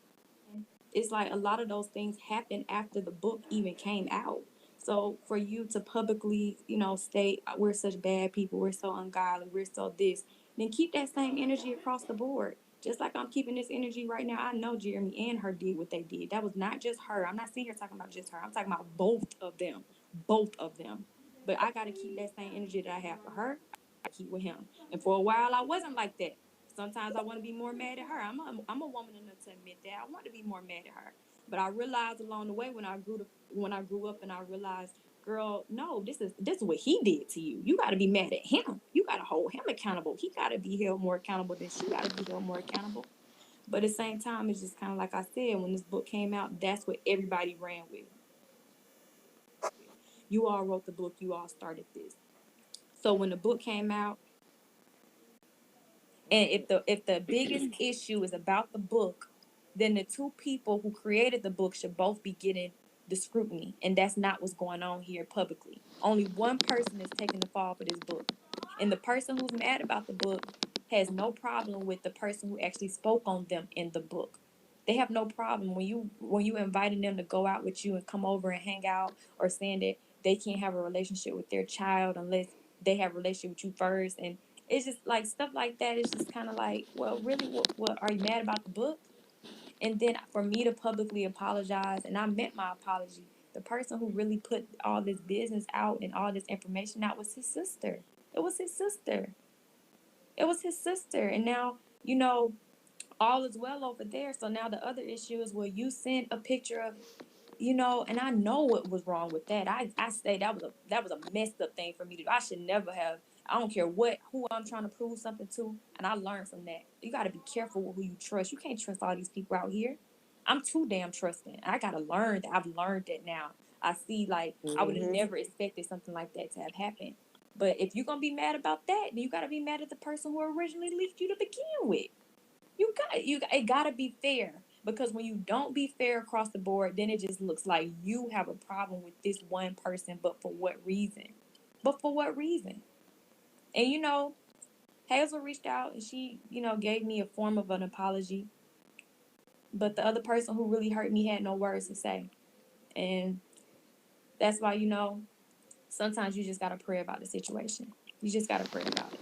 It's like a lot of those things happened after the book even came out. So for you to publicly, state we're such bad people, we're so ungodly, we're so this, then keep that same energy across the board. Just like I'm keeping this energy right now, I know Jeremy and her did what they did. That was not just her. I'm not sitting here talking about just her. I'm talking about both of them. Both of them. But I got to keep that same energy that I have for her. I keep with him. And for a while, I wasn't like that. Sometimes I want to be more mad at her. I'm a woman enough to admit that. I want to be more mad at her. But I realized along the way when I grew up and I realized, girl, no, this is what he did to you. You got to be mad at him. You got to hold him accountable. He got to be held more accountable than she got to be held more accountable. But at the same time, it's just kind of like I said, when this book came out, that's what everybody ran with. You all wrote the book. You all started this. So when the book came out, and if the biggest issue is about the book, then the 2 people who created the book should both be getting the scrutiny. And that's not what's going on here publicly. Only one person is taking the fall for this book. And the person who's mad about the book has no problem with the person who actually spoke on them in the book. They have no problem when you inviting them to go out with you and come over and hang out, or saying that they can't have a relationship with their child unless they have a relationship with you first. And it's just like stuff like that. It's just kind of like, well, really, what are you mad about the book? And then for me to publicly apologize, and I meant my apology, the person who really put all this business out and all this information out was his sister. It was his sister. It was his sister. And now, all is well over there. So now the other issue is, well, you sent a picture of, and I know what was wrong with that. I say that was a messed up thing for me to do. I should never have. I don't care who I'm trying to prove something to, and I learned from that. You got to be careful with who you trust. You can't trust all these people out here. I'm too damn trusting. I got to learn that. I've learned that now. I see, like, I would have never expected something like that to have happened. But if you're gonna be mad about that, then you gotta be mad at the person who originally leaked you to begin with. It gotta be fair, because when you don't be fair across the board, then it just looks like you have a problem with this one person. But for what reason? But for what reason? And Hazel reached out and she, gave me a form of an apology. But the other person who really hurt me had no words to say. And that's why, sometimes you just gotta pray about the situation. You just gotta pray about it.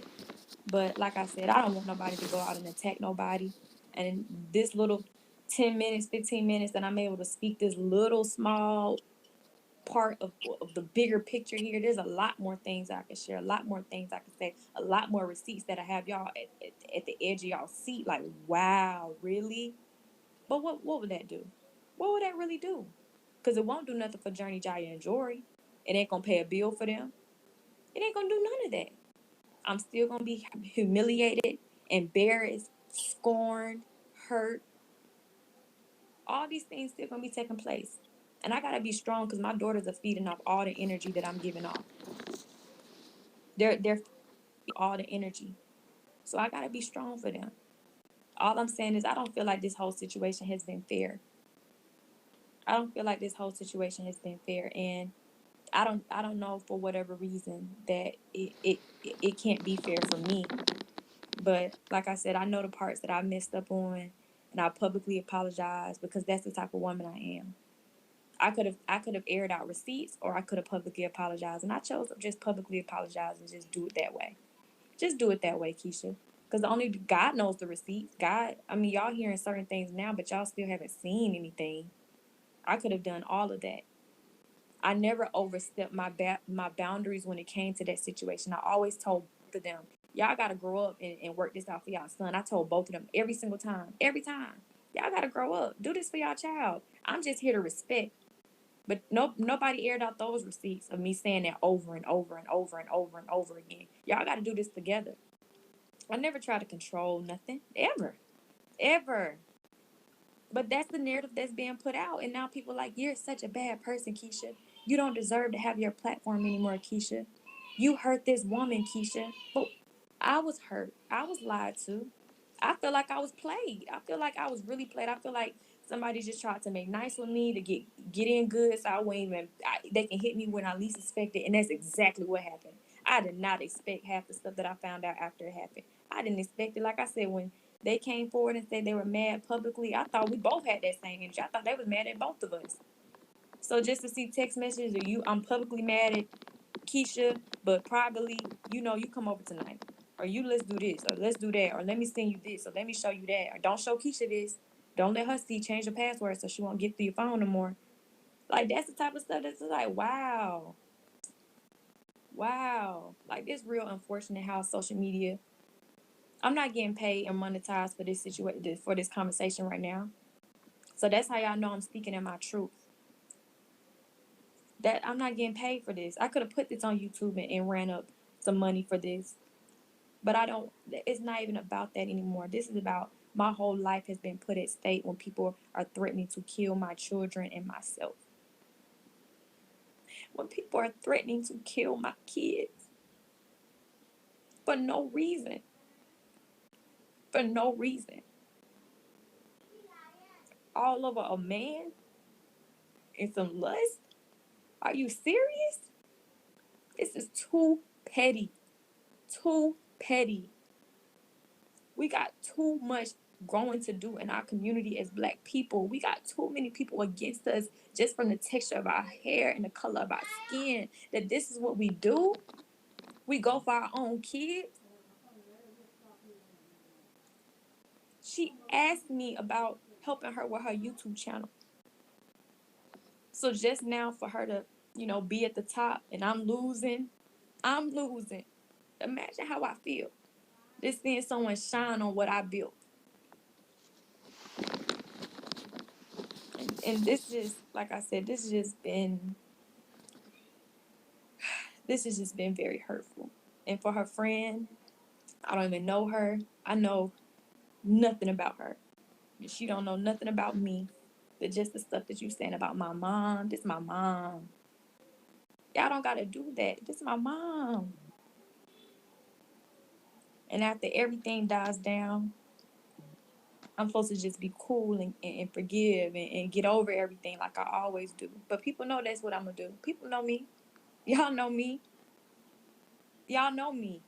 But like I said, I don't want nobody to go out and attack nobody. And this little 10 minutes, 15 minutes that I'm able to speak this little small part of the bigger picture here, there's a lot more things I can share, a lot more things I can say, a lot more receipts that I have y'all at the edge of y'all seat. Like, wow, really? But what would that do? What would that really do? Because it won't do nothing for Journey, Jaya, and Jory. It ain't going to pay a bill for them. It ain't going to do none of that. I'm still going to be humiliated, embarrassed, scorned, hurt. All these things still going to be taking place. And I got to be strong because my daughters are feeding off all the energy that I'm giving off. They're all the energy. So I got to be strong for them. All I'm saying is I don't feel like this whole situation has been fair. I don't feel like this whole situation has been fair. And I don't know, for whatever reason, that it can't be fair for me. But like I said, I know the parts that I messed up on, and I publicly apologize, because that's the type of woman I am. I could have aired out receipts, or I could have publicly apologized, and I chose to just publicly apologize and just do it that way. Just do it that way, Keesha. Because only God knows the receipts. God, I mean, y'all hearing certain things now, but y'all still haven't seen anything. I could have done all of that. I never overstepped my boundaries when it came to that situation. I always told both of them, y'all got to grow up and work this out for y'all son. I told both of them every single time. Every time. Y'all got to grow up. Do this for y'all child. I'm just here to respect. But nobody aired out those receipts of me saying that over and over and over and over and over again. Y'all got to do this together. I never try to control nothing. Ever. Ever. But that's the narrative that's being put out. And now people are like, you're such a bad person, Keesha. You don't deserve to have your platform anymore, Keesha. You hurt this woman, Keesha. But I was hurt. I was lied to. I feel like I was played. I feel like I was really played. I feel like somebody just tried to make nice with me to get in good, so I wouldn't even. They can hit me when I least expect it, and that's exactly what happened. I did not expect half the stuff that I found out after it happened. I didn't expect it. Like I said, when they came forward and said they were mad publicly, I thought we both had that same energy. I thought they was mad at both of us. So just to see text messages of you, I'm publicly mad at Keesha, but privately, you come over tonight. Or you let's do this, or let's do that, or let me send you this, or let me show you that, or don't show Keesha this. Don't let her see, change your password so she won't get through your phone no more. Like, that's the type of stuff that's like, wow. Wow. Like, it's real unfortunate how social media. I'm not getting paid and monetized for this situation, for this conversation right now. So that's how y'all know I'm speaking in my truth. That I'm not getting paid for this. I could have put this on YouTube and ran up some money for this. But I don't, it's not even about that anymore. This is about my whole life has been put at stake when people are threatening to kill my children and myself. When people are threatening to kill my kids for no reason. For no reason. All over a man and some lust? Are you serious? This is too petty. Too petty. We got too much growing to do in our community as Black people. We got too many people against us just from the texture of our hair and the color of our skin, that this is what we do. We go for our own kids. She asked me about helping her with her YouTube channel. So just now for her to, be at the top and I'm losing. Imagine how I feel. Just seeing someone shine on what I built. And this just, like I said, this has just been very hurtful. And for her friend, I don't even know her. I know nothing about her. She don't know nothing about me. But just the stuff that you saying about my mom, this my mom. Y'all don't gotta do that. This my mom. And after everything dies down, I'm supposed to just be cool and forgive and get over everything like I always do. But people know that's what I'm gonna do. People know me. Y'all know me. Y'all know me.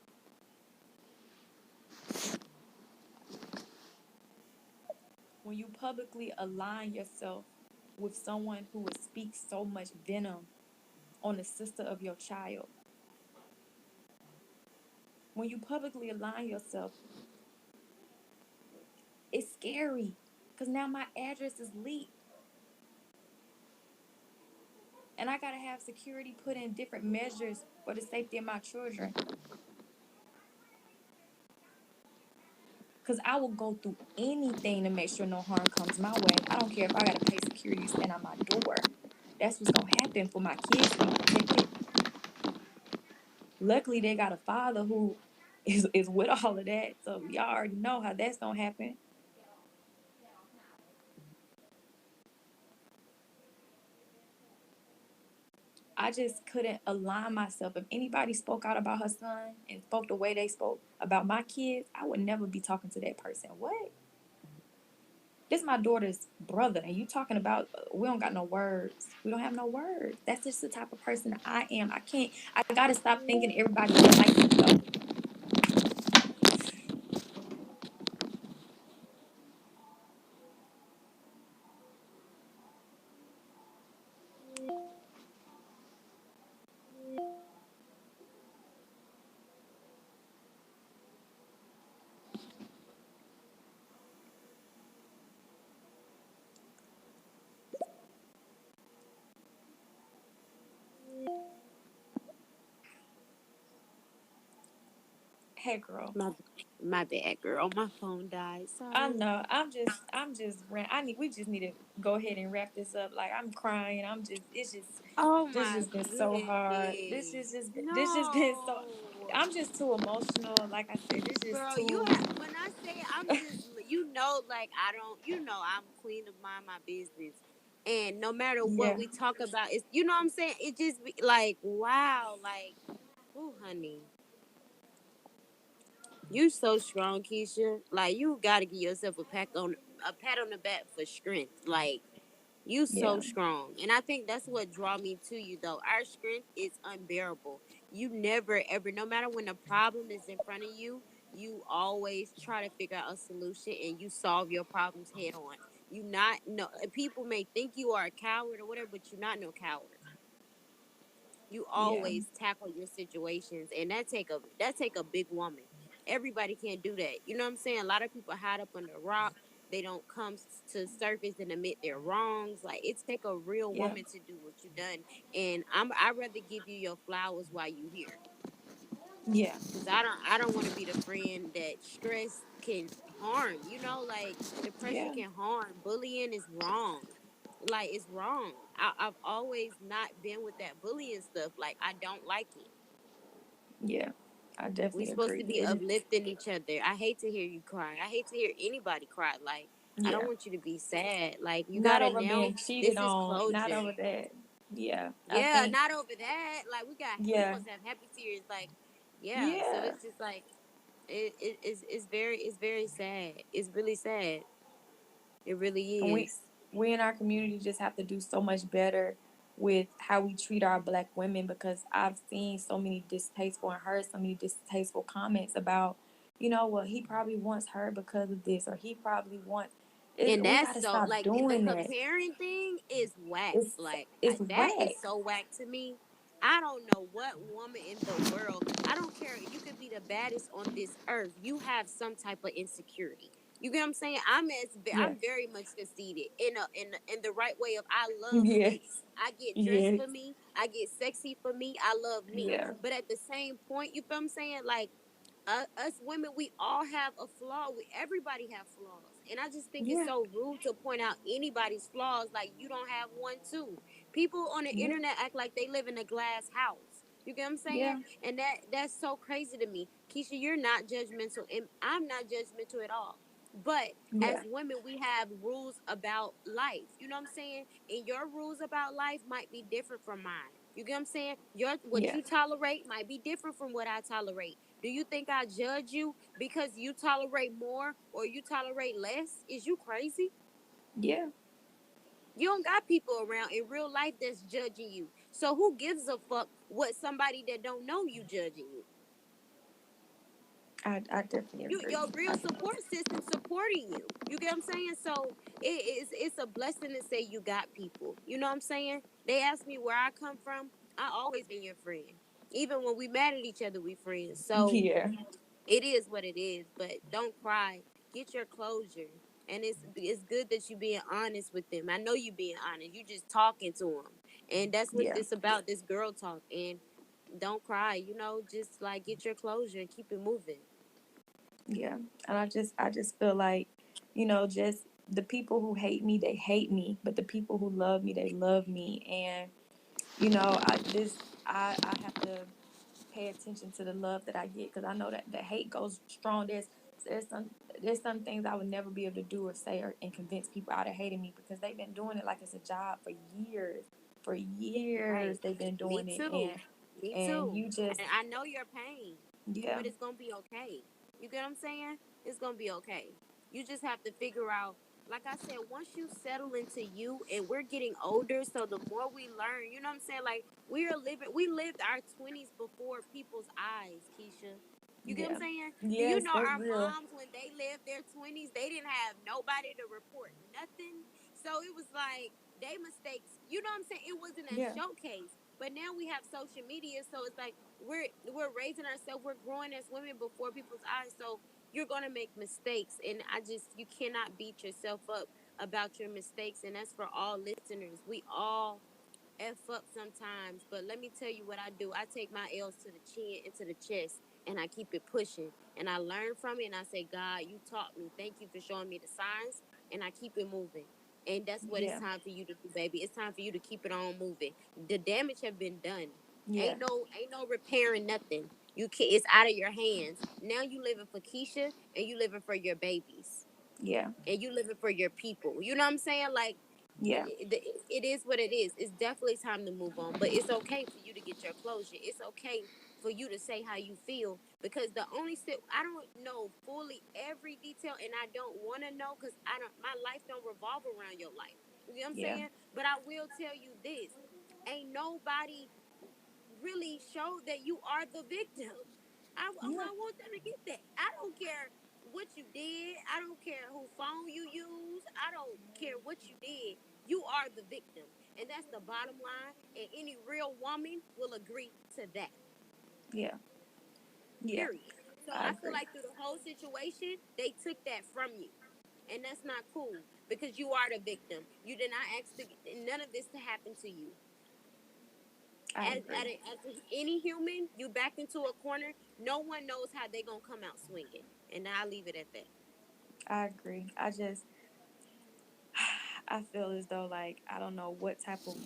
When you publicly align yourself with someone who would speak so much venom on the sister of your child, when you publicly align yourself, it's scary because now my address is leaked and I gotta have security put in different measures for the safety of my children. Because I will go through anything to make sure no harm comes my way. I don't care if I gotta pay security to stand on my door. That's what's gonna happen for my kids to be protected. Luckily, they got a father who is with all of that. So y'all already know how that's gonna happen. I just couldn't align myself. If anybody spoke out about her son and spoke the way they spoke about my kids, I would never be talking to that person. What? This is my daughter's brother, and you talking about we don't got no words. We don't have no words. That's just the type of person I am. I can't. I gotta stop thinking everybody like me though. Hey, girl.
My my bad, girl. My phone died.
I
Sorry.
know. I need. We just need to go ahead and wrap this up. Like I'm crying. I'm just. It's just.
Oh
This
my
just been so hard. This
goodness.
is just. This just been so.
No.
I'm just too emotional. Like I said, this just
Girl, you
too.
have when I say I'm just like I don't I'm queen of mind my business. And no matter what
Yeah.
we talk about, it's what I'm saying? It just be like, wow, like, oh honey. You so strong, Keisha. Like you gotta give yourself a pat on the back for strength. Like you so
Yeah.
strong. And I think that's what draw me to you though. Our strength is unbearable. You never ever, no matter when a problem is in front of you, you always try to figure out a solution and you solve your problems head on. You not no people may think you are a coward or whatever, but you're not no coward. You
Yeah.
always tackle your situations, and that take a big woman. Everybody can't do that. You know what I'm saying? A lot of people hide up under a rock. They don't come to surface and admit their wrongs. Like it's take a real
Yeah.
woman to do what you done. And I'd rather give you your flowers while you here.
Yeah.
Cause I don't want to be the friend that stress can harm. Like depression
Yeah.
can harm. Bullying is wrong. Like it's wrong. I've always not been with that bullying stuff. Like I don't like it.
Yeah. I
We
definitely
supposed
agree.
to be
It is.
uplifting each other. I hate to hear you cry. I hate to hear anybody cry. Like I don't
Yeah.
want you to be sad. Like you
Not
gotta
over
now.
being cheated
This is
on. Not
closure.
over that. Yeah. I
Yeah,
think.
not over that. Like we
Yeah.
supposed to have happy tears. Like yeah. So
Yeah.
it's just like it's very sad. It's really sad. It
And
really is.
we in our community just have to do so much better with how we treat our black women because I've seen so many distasteful and heard so many distasteful comments about, well, he probably wants her because of this or he probably wants
And
it. We
that's
gotta
so
stop
like the
doing that.
comparing thing is whack.
It's
Like
it's
that is
whack.
so whack to me. I don't know what woman in the world. I don't care. You could be the baddest on this earth. You have some type of insecurity. You get what I'm saying?
Yeah.
I'm very much conceited in the right way of I love me.
Yes.
I get dressed
Yes.
for me. I get sexy for me. I love me.
Yeah.
But at the same point, you feel what I'm saying? Like us women, we all have a flaw. Everybody have flaws, and I just think it's
Yeah.
so rude to point out anybody's flaws like you don't have one too. People on the
Yeah.
internet act like they live in a glass house. You get what I'm saying?
Yeah.
And that's so crazy to me. Keisha, you're not judgmental, and I'm not judgmental at all. But as
Yeah.
women, we have rules about life. You know what I'm saying? And your rules about life might be different from mine. You get what I'm saying? Your what
Yeah.
you tolerate might be different from what I tolerate. Do you think I judge you because you tolerate more or you tolerate less? Is you crazy?
Yeah.
You don't got people around in real life that's judging you. So who gives a fuck what somebody that don't know you judging you?
I definitely agree.
Your real support system supporting you. You get what I'm saying? So it's a blessing to say you got people. You know what I'm saying? They ask me where I come from. I always been your friend. Even when we mad at each other, we friends. So
Yeah.
it is what it is, but don't cry. Get your closure. And it's good that you being honest with them. I know you being honest. You just talking to them. And that's what
Yeah.
this about, this girl talk. And don't cry, just like get your closure and keep it moving.
Yeah. And I just feel like, just the people who hate me, they hate me, but the people who love me, they love me. And I have to pay attention to the love that I get, because I know that the hate goes strong. There's some there's some things I would never be able to do or say and convince people out of hating me, because they've been doing it like it's a job for years. For
Right.
years they've been
Me
doing it,
too. Me
and
too.
you just,
And I know your pain,
yeah,
but it's gonna be okay. You get what I'm saying? It's gonna be okay. You just have to figure out, like I said, once you settle into you, and we're getting older, so the more we learn, you know what I'm saying? Like we lived our 20s before people's eyes, Keisha. You get what I'm
yeah,
saying? Do you
yes,
know
that's
our
real.
moms, when they lived their 20s, they didn't have nobody to report nothing. So it was like they mistakes, you know what I'm saying? It wasn't a
Yeah,
showcase. But now we have social media, so it's like we're raising ourselves, we're growing as women before people's eyes. So you're gonna make mistakes, and you cannot beat yourself up about your mistakes. And that's for all listeners. We all F up sometimes, but let me tell you what I do. I take my L's to the chin and to the chest, and I keep it pushing. And I learn from it, and I say, God, you taught me. Thank you for showing me the signs, and I keep it moving. And that's what it's
yeah,
time for you to do, baby. It's time for you to keep it on moving. The damage have been done.
yeah,
Ain't no repairing nothing. You can It's out of your hands. Now you living for Keisha, and you living for your babies,
yeah,
and you living for your people. You know what I'm saying? Like
yeah,
it is what it is. It's definitely time to move on, but it's okay for you to get your closure. It's okay for you to say how you feel, because I don't know fully every detail, and I don't want to know, because I don't my life don't revolve around your life. You know what I'm
yeah,
saying? But I will tell you this: ain't nobody really showed that you are the victim.
yeah,
I want them to get that. I don't care what you did. I don't care who phone you use. I don't care what you did. You are the victim. And that's the bottom line. And any real woman will agree to that.
yeah, yeah.
Period. So
I
I feel
agree.
like through the whole situation, they took that from you. And that's not cool, because you are the victim. You did not ask none of this to happen to you.
I agree.
Any human, you back into a corner, no one knows how they gonna come out swinging. And I'll leave it at that.
I agree. I feel as though, like, I don't know what type of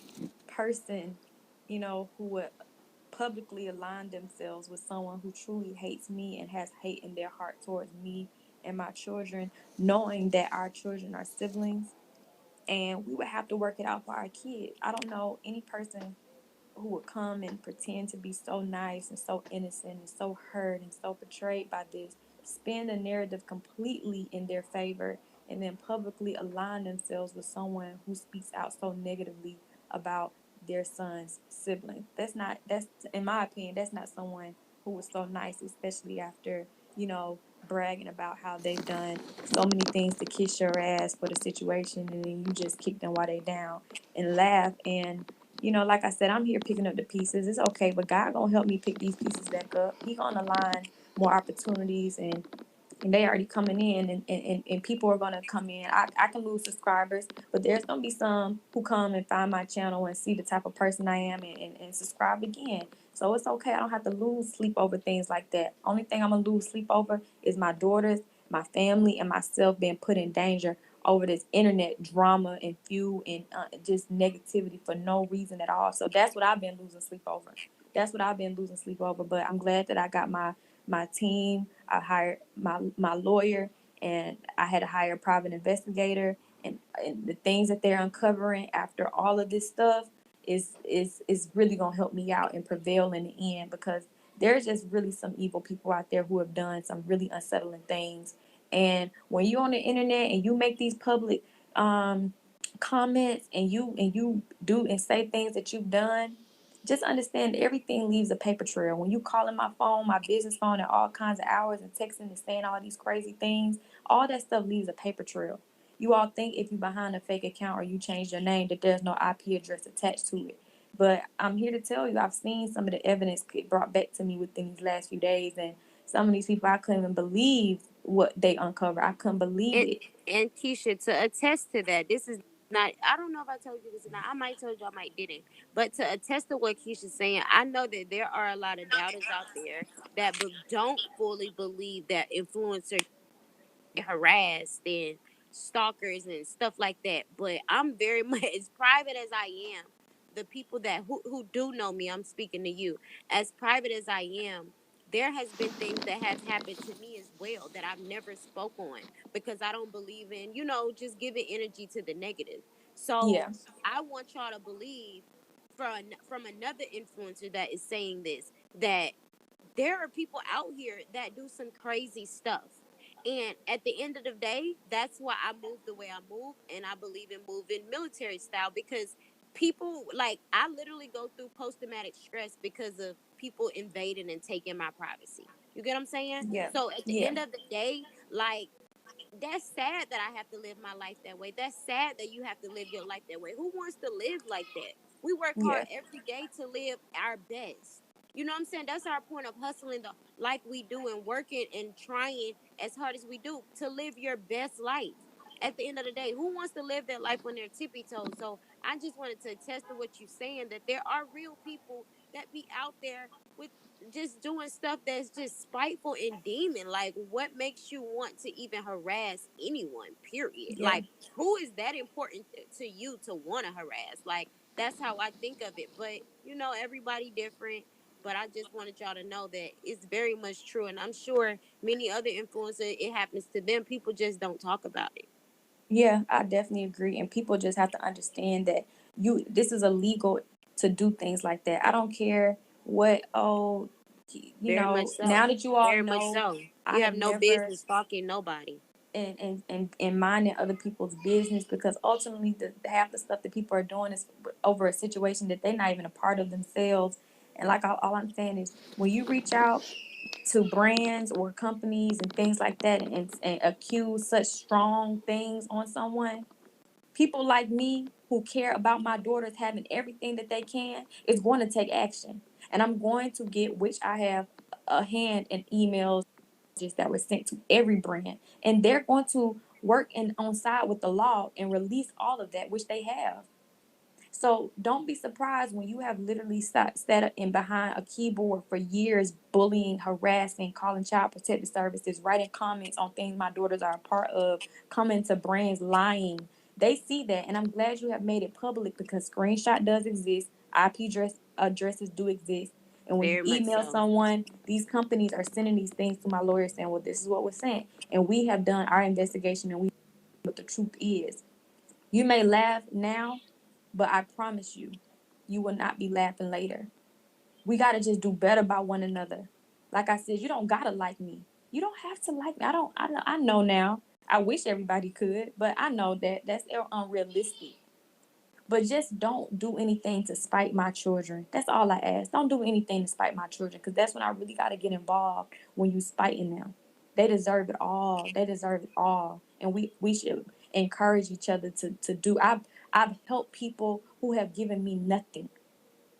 person, who would publicly align themselves with someone who truly hates me and has hate in their heart towards me and my children, knowing that our children are siblings, and we would have to work it out for our kids. I don't know any person who would come and pretend to be so nice and so innocent and so hurt and so betrayed by this, spin the narrative completely in their favor, and then publicly align themselves with someone who speaks out so negatively about their son's sibling. That's in my opinion, that's not someone who was so nice, especially after, bragging about how they've done so many things to kiss your ass for the situation, and then you just kick them while they down and laugh. And like I said, I'm here picking up the pieces. It's okay, but God gonna help me pick these pieces back up. He gonna align more opportunities, and they already coming in, and people are gonna come in. I can lose subscribers, but there's gonna be some who come and find my channel and see the type of person I am, and subscribe again. So it's okay. I don't have to lose sleep over things like that. Only thing I'm gonna lose sleep over is my daughters, my family, and myself being put in danger over this internet drama and fuel and just negativity for no reason at all. So that's what I've been losing sleep over. That's what I've been losing sleep over. But I'm glad that I got my team. I hired my lawyer, and I had to hire a private investigator. And the things that they're uncovering after all of this stuff is really gonna help me out and prevail in the end, because there's just really some evil people out there who have done some really unsettling things. And when you're on the internet and you make these public um, comments, and you do and say things that you've done, just understand that everything leaves a paper trail. When you calling my phone, my business phone, at all kinds of hours and texting and saying all these crazy things, all that stuff leaves a paper trail. You all think if you behind a fake account or you change your name that there's no IP address attached to it. But I'm here to tell you, I've seen some of the evidence get brought back to me within these last few days, and some of these people, I couldn't even believe what they uncovered. I couldn't believe
And
it.
and Keisha, to attest to that, this is not. I don't know if I told you this or not. I might told you, I might didn't. But to attest to what Keisha's saying, I know that there are a lot of doubters out there that don't fully believe that influencers harassed and stalkers and stuff like that. But I'm very much, as private as I am, the people that who do know me, I'm speaking to you. As private as I am, there has been things that have happened to me as well that I've never spoke on, because I don't believe in, just giving energy to the negative. So
Yeah,
I want y'all to believe from another influencer that is saying this, that there are people out here that do some crazy stuff. And at the end of the day, that's why I move the way I move. And I believe in moving military style, because people, like, I literally go through post traumatic stress because of people invading and taking my privacy. You get what I'm saying?
yeah,
So at the
yeah,
end of the day, like, that's sad that I have to live my life that way. That's sad that you have to live your life that way. Who wants to live like that? We work hard
yeah,
every day to live our best. You know what I'm saying? That's our point of hustling the like we do, and working and trying as hard as we do to live your best life. At the end of the day, who wants to live their life on their tippy toes? So I just wanted to attest to what you're saying, that there are real people that be out there with just doing stuff that's just spiteful and demon. Like, what makes you want to even harass anyone, period?
yeah.
Like, who is that important to you to want to harass? Like, that's how I think of it. But everybody different. But I just wanted y'all to know that it's very much true, and I'm sure many other influencers, it happens to them. People just don't talk about it.
Yeah, I definitely agree. And people just have to understand that this is illegal to do things like that. I don't care what,
Very much
now
so.
that you all
Very much
know,
so.
I
You
have
have no
never
business stalking nobody.
and minding other people's business, because ultimately the half the stuff that people are doing is over a situation that they're not even a part of themselves. And like all I'm saying is, when you reach out to brands or companies and things like that, and accuse such strong things on someone, people like me who care about my daughters having everything that they can is going to take action. And I'm going to get, which I have a hand in emails just that were sent to every brand. And they're going to work on side with the law and release all of that, which they have. So don't be surprised when you have literally sat in behind a keyboard for years, bullying, harassing, calling child protective services, writing comments on things my daughters are a part of, coming to brands lying. They see that, and I'm glad you have made it public, because screenshot does exist, addresses do exist. And when you
Very much
email
so.
someone, these companies are sending these things to my lawyer saying, well, this is what was sent. And we have done our investigation, and we know what the truth is. You may laugh now, but I promise you, you will not be laughing later. We got to just do better by one another. Like I said, you don't got to like me. You don't have to like me. I know now. I wish everybody could, but I know that that's unrealistic. But just don't do anything to spite my children. That's all I ask. Don't do anything to spite my children, because that's when I really got to get involved, when you spiting them. They deserve it all. They deserve it all. And we should encourage each other to do. I've helped people who have given me nothing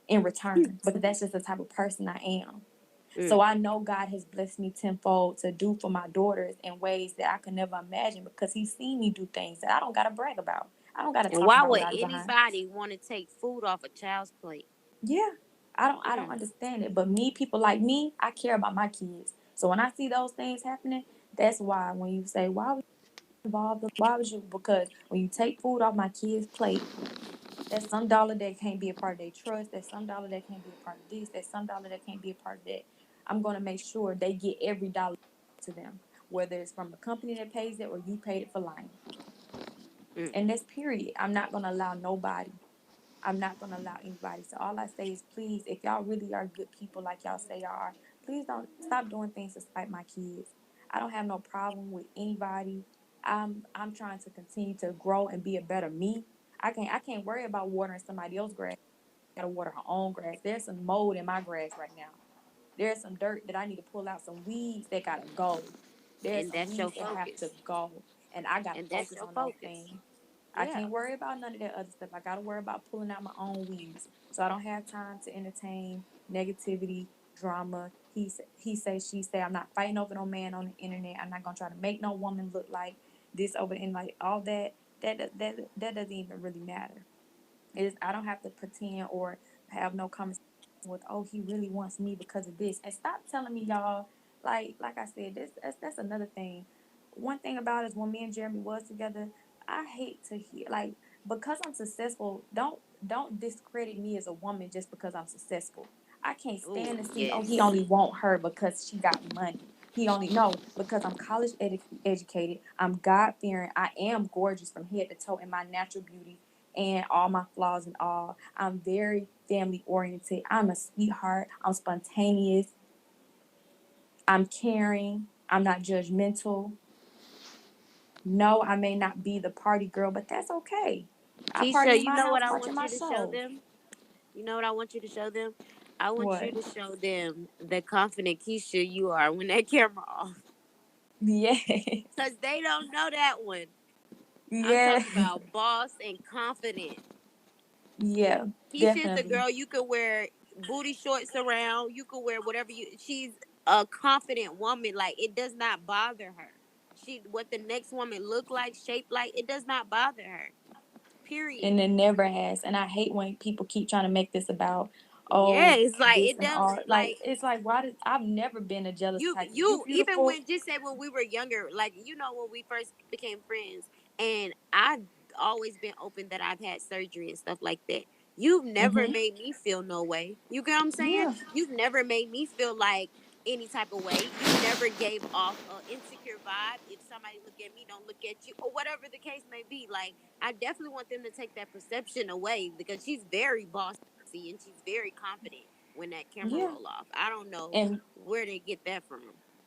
in return, because that's just the type of person I am. So
Mm.
I know God has blessed me tenfold to do for my daughters in ways that I could never imagine, because He's seen me do things that I don't gotta brag about. I don't gotta
And
talk
why
about what
would
I do behind.
anybody want to take food off a child's plate?
Yeah, I don't
Mm.
understand it. But me, people like me, I care about my kids. So when I see those things happening, that's why when you say, why would you involve them? Why would you? Because when you take food off my kids' plate, There's some dollar that can't be a part of their trust. There's some dollar that can't be a part of this. There's some dollar that can't be a part of that. I'm going to make sure they get every dollar to them, whether it's from the company that pays it or you paid it for lying.
Mm.
And that's period. I'm not going to allow nobody. I'm not going to allow anybody. So all I say is, please, if y'all really are good people like y'all say y'all are, please don't stop doing things to spite my kids. I don't have no problem with anybody. I'm trying to continue to grow and be a better me. I can't worry about watering somebody else's grass. I gotta water her own grass. There's some mold in my grass right now. There's some dirt that I need to pull out, some weeds that gotta go. There's
And
some
that's your
weeds that have to
focus.
go. And I gotta
And that's
focus
your
on those
focus.
things. I
Yeah.
can't worry about none of that other stuff. I gotta worry about pulling out my own weeds. So I don't have time to entertain negativity, drama. He say, she say. I'm not fighting over no man on the internet. I'm not gonna try to make no woman look like this over and like all that. That doesn't even really matter. It is, I don't have to pretend or have no conversation with, oh, he really wants me because of this. And stop telling me, y'all, like I said, that's another thing. One thing about it is when me and Jeremy was together, I hate to hear like, because I'm successful, don't discredit me as a woman just because I'm successful. I can't stand
Ooh,
to see, oh, he
yes.
only want her because she got money. He only, no, because I'm college educated, I'm God fearing, I am gorgeous from head to toe in my natural beauty and all my flaws and all. I'm very family oriented. I'm a sweetheart. I'm spontaneous. I'm caring. I'm not judgmental. No, I may not be the party girl, but that's okay. I party
Keisha,
in
you
my
know
house,
what I
watching
want
my
you to show
show.
them? You know what I want you to show them? I want you
What?
to show them the confident Keisha you are when that camera off.
Yeah.
Because they don't know that one. I'm
Yeah.
talking about boss and confident.
Yeah.
Keisha's the
Definitely.
girl you could wear booty shorts around. You could wear whatever you. She's a confident woman. Like it does not bother her. She what the next woman look like, shape like, it does not bother her. Period.
And it never has. And I hate when people keep trying to make this about,
Yeah,
oh,
it's like
this
it
and
does.
all. Like
Like
it's like, why did I've never been a jealous type of you
you even
beautiful?
when just say when we were younger, like when we first became friends, and I've always been open that I've had surgery and stuff like that. You've never
Mm-hmm.
made me feel no way. You get what I'm saying?
Yeah.
You've never made me feel like any type of way. You never gave off a insecure vibe. If somebody look at me, don't look at you, or whatever the case may be. Like I definitely want them to take that perception away because she's very bossy and she's very confident when that camera
Yeah.
roll off. I don't know
And
where they get that from.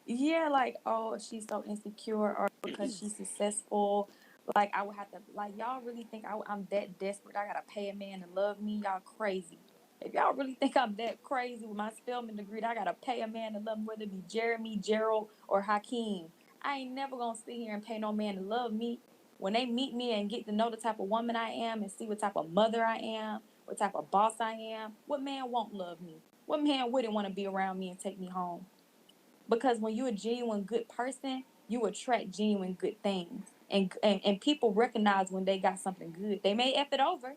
yeah, like, oh, she's so insecure or because she's successful. Like, I would have to, like, y'all really think I'm that desperate? I gotta pay a man to love me? Y'all crazy. If y'all really think I'm that crazy with my spelling degree, I gotta pay a man to love me, whether it be Jeremy, Gerald, or Hakeem. I ain't never gonna sit here and pay no man to love me. When they meet me and get to know the type of woman I am and see what type of mother I am, what type of boss I am, what man won't love me? What man wouldn't want to be around me and take me home? Because when you're a genuine good person, you attract genuine good things, and people recognize when they got something good. They may f it over,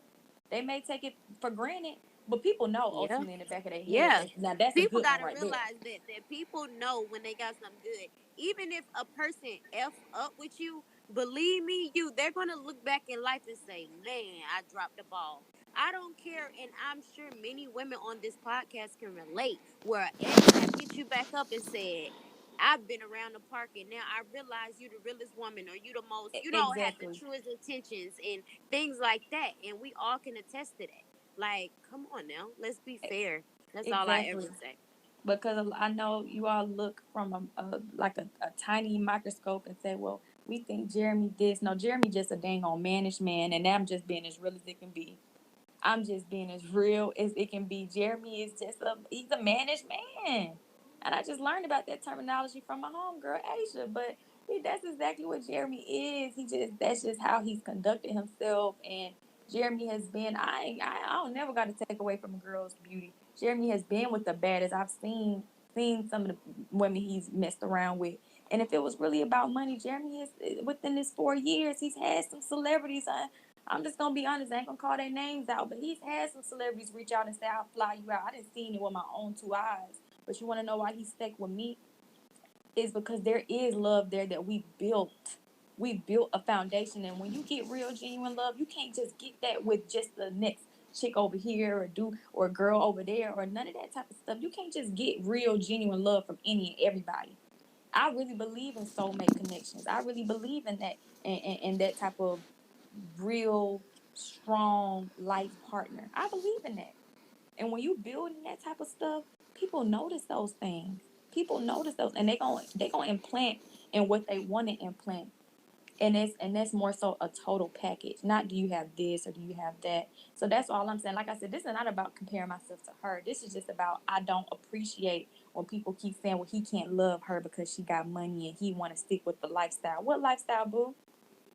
they may take it for granted, but people know
Yeah.
ultimately in the back of their head
Yeah.
that now that's a
People
good one
gotta
right there.
realize that people know when they got something good. Even if a person F up with you, believe me, they're gonna look back in life and say, man, I dropped the ball. I don't care, and I'm sure many women on this podcast can relate where an ex have hit you back up and said, I've been around the park and now I realize you the realest woman or you the most, had the
Exactly.
truest intentions and things like that. And we all can attest to that. Like, come on now. Let's be fair. That's all I ever
Exactly.
say.
Because I know you all look from a tiny microscope and say, well, we think Jeremy this. No, Jeremy just a dang on managed man, and I'm just being as real as it can be. I'm just being as real as it can be. Jeremy is he's a managed man. And I just learned about that terminology from my homegirl, Asia. But that's exactly what Jeremy is. That's just how he's conducted himself. And Jeremy has been, I don't never got to take away from a girl's beauty. Jeremy has been with the baddest. I've seen some of the women he's messed around with. And if it was really about money, Jeremy is within this 4 years, he's had some celebrities. I'm just gonna be honest. I ain't gonna call their names out, but he's had some celebrities reach out and say, "I'll fly you out." I didn't see it with my own two eyes. But you want to know why he stuck with me? Is because there is love there that we built. we built a foundation. And when you get real genuine love, you can't just get that with just the next chick over here or girl over there or none of that type of stuff. You can't just get real genuine love from any and everybody. I really believe in soulmate connections. I really believe in that and that type of real strong life partner. I believe in that. And when you building that type of stuff, people notice those things. People notice those, and they gonna implant in what they want to implant. And that's more so a total package. Not do you have this or do you have that. So that's all I'm saying. Like I said, this is not about comparing myself to her. This is just about I don't appreciate when people keep saying, well, he can't love her because she got money and he want to stick with the lifestyle. What lifestyle, boo?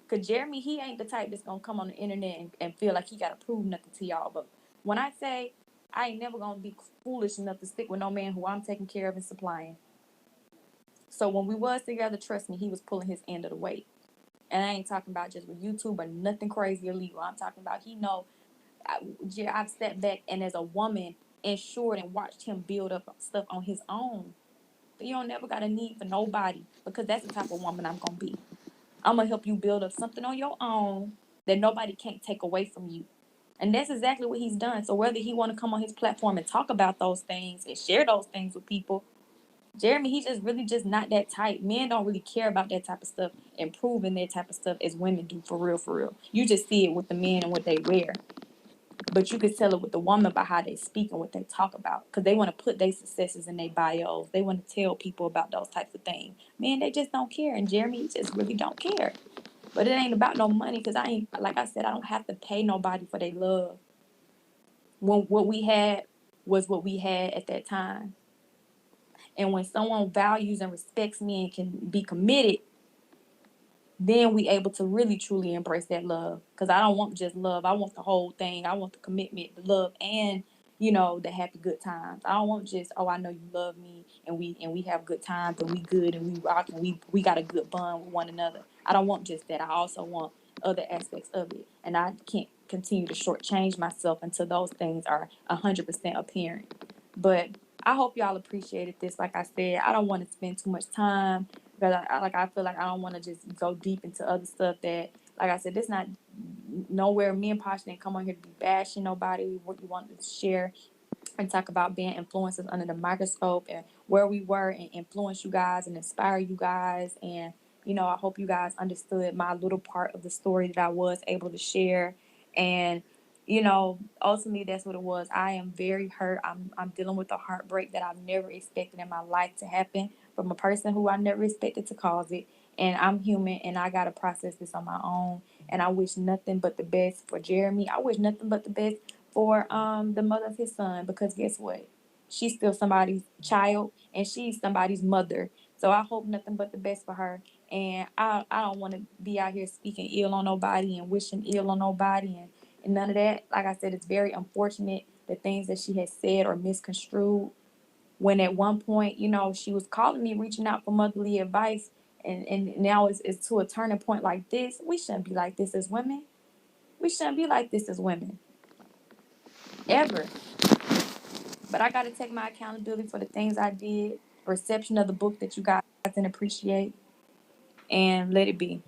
Cause Jeremy, he ain't the type that's gonna come on the internet and feel like he gotta prove nothing to y'all. But when I say I ain't never gonna be foolish enough to stick with no man who I'm taking care of and supplying. So when we was together, trust me, he was pulling his end of the weight. And I ain't talking about just with YouTube or nothing crazy illegal. I'm talking about he know I've stepped back and as a woman ensured and watched him build up stuff on his own. But you don't never got a need for nobody because that's the type of woman I'm gonna be. I'm gonna help you build up something on your own that nobody can't take away from you. And that's exactly what he's done. So whether he want to come on his platform and talk about those things and share those things with people, Jeremy, he just really just not that type. Men don't really care about that type of stuff and proving that type of stuff as women do for real, for real. You just see it with the men and what they wear. But you could tell it with the woman by how they speak and what they talk about. Because they want to put their successes in their bios. They want to tell people about those types of things. Men, they just don't care. And Jeremy, he just really don't care. But it ain't about no money because I ain't, like I said, I don't have to pay nobody for their love. When what we had was what we had at that time. And when someone values and respects me and can be committed, then we able to really truly embrace that love. Because I don't want just love. I want the whole thing. I want the commitment, the love, and the happy good times. I don't want just, oh, I know you love me and we have good times and we good and we rock and we got a good bond with one another. I don't want just that. I also want other aspects of it. And I can't continue to shortchange myself until those things are 100% apparent. But I hope y'all appreciated this. Like I said, I don't want to spend too much time because I feel like I don't want to just go deep into other stuff that, like I said, this not nowhere. Me and Posh didn't come on here to be bashing nobody. What you want to share and talk about being influencers under the microscope and where we were and influence you guys and inspire you guys. And, I hope you guys understood my little part of the story that I was able to share. And, ultimately that's what it was. I am very hurt. I'm dealing with a heartbreak that I've never expected in my life to happen from a person who I never expected to cause it. And I'm human and I gotta process this on my own. And I wish nothing but the best for Jeremy. I wish nothing but the best for the mother of his son, because guess what? She's still somebody's child and she's somebody's mother. So I hope nothing but the best for her. And I don't want to be out here speaking ill on nobody and wishing ill on nobody and none of that. Like I said, it's very unfortunate the things that she has said or misconstrued. When at one point, she was calling me, reaching out for motherly advice, and now it's to a turning point like this. We shouldn't be like this as women. We shouldn't be like this as women. Ever. But I got to take my accountability for the things I did, reception of the book that you guys didn't appreciate, and let it be.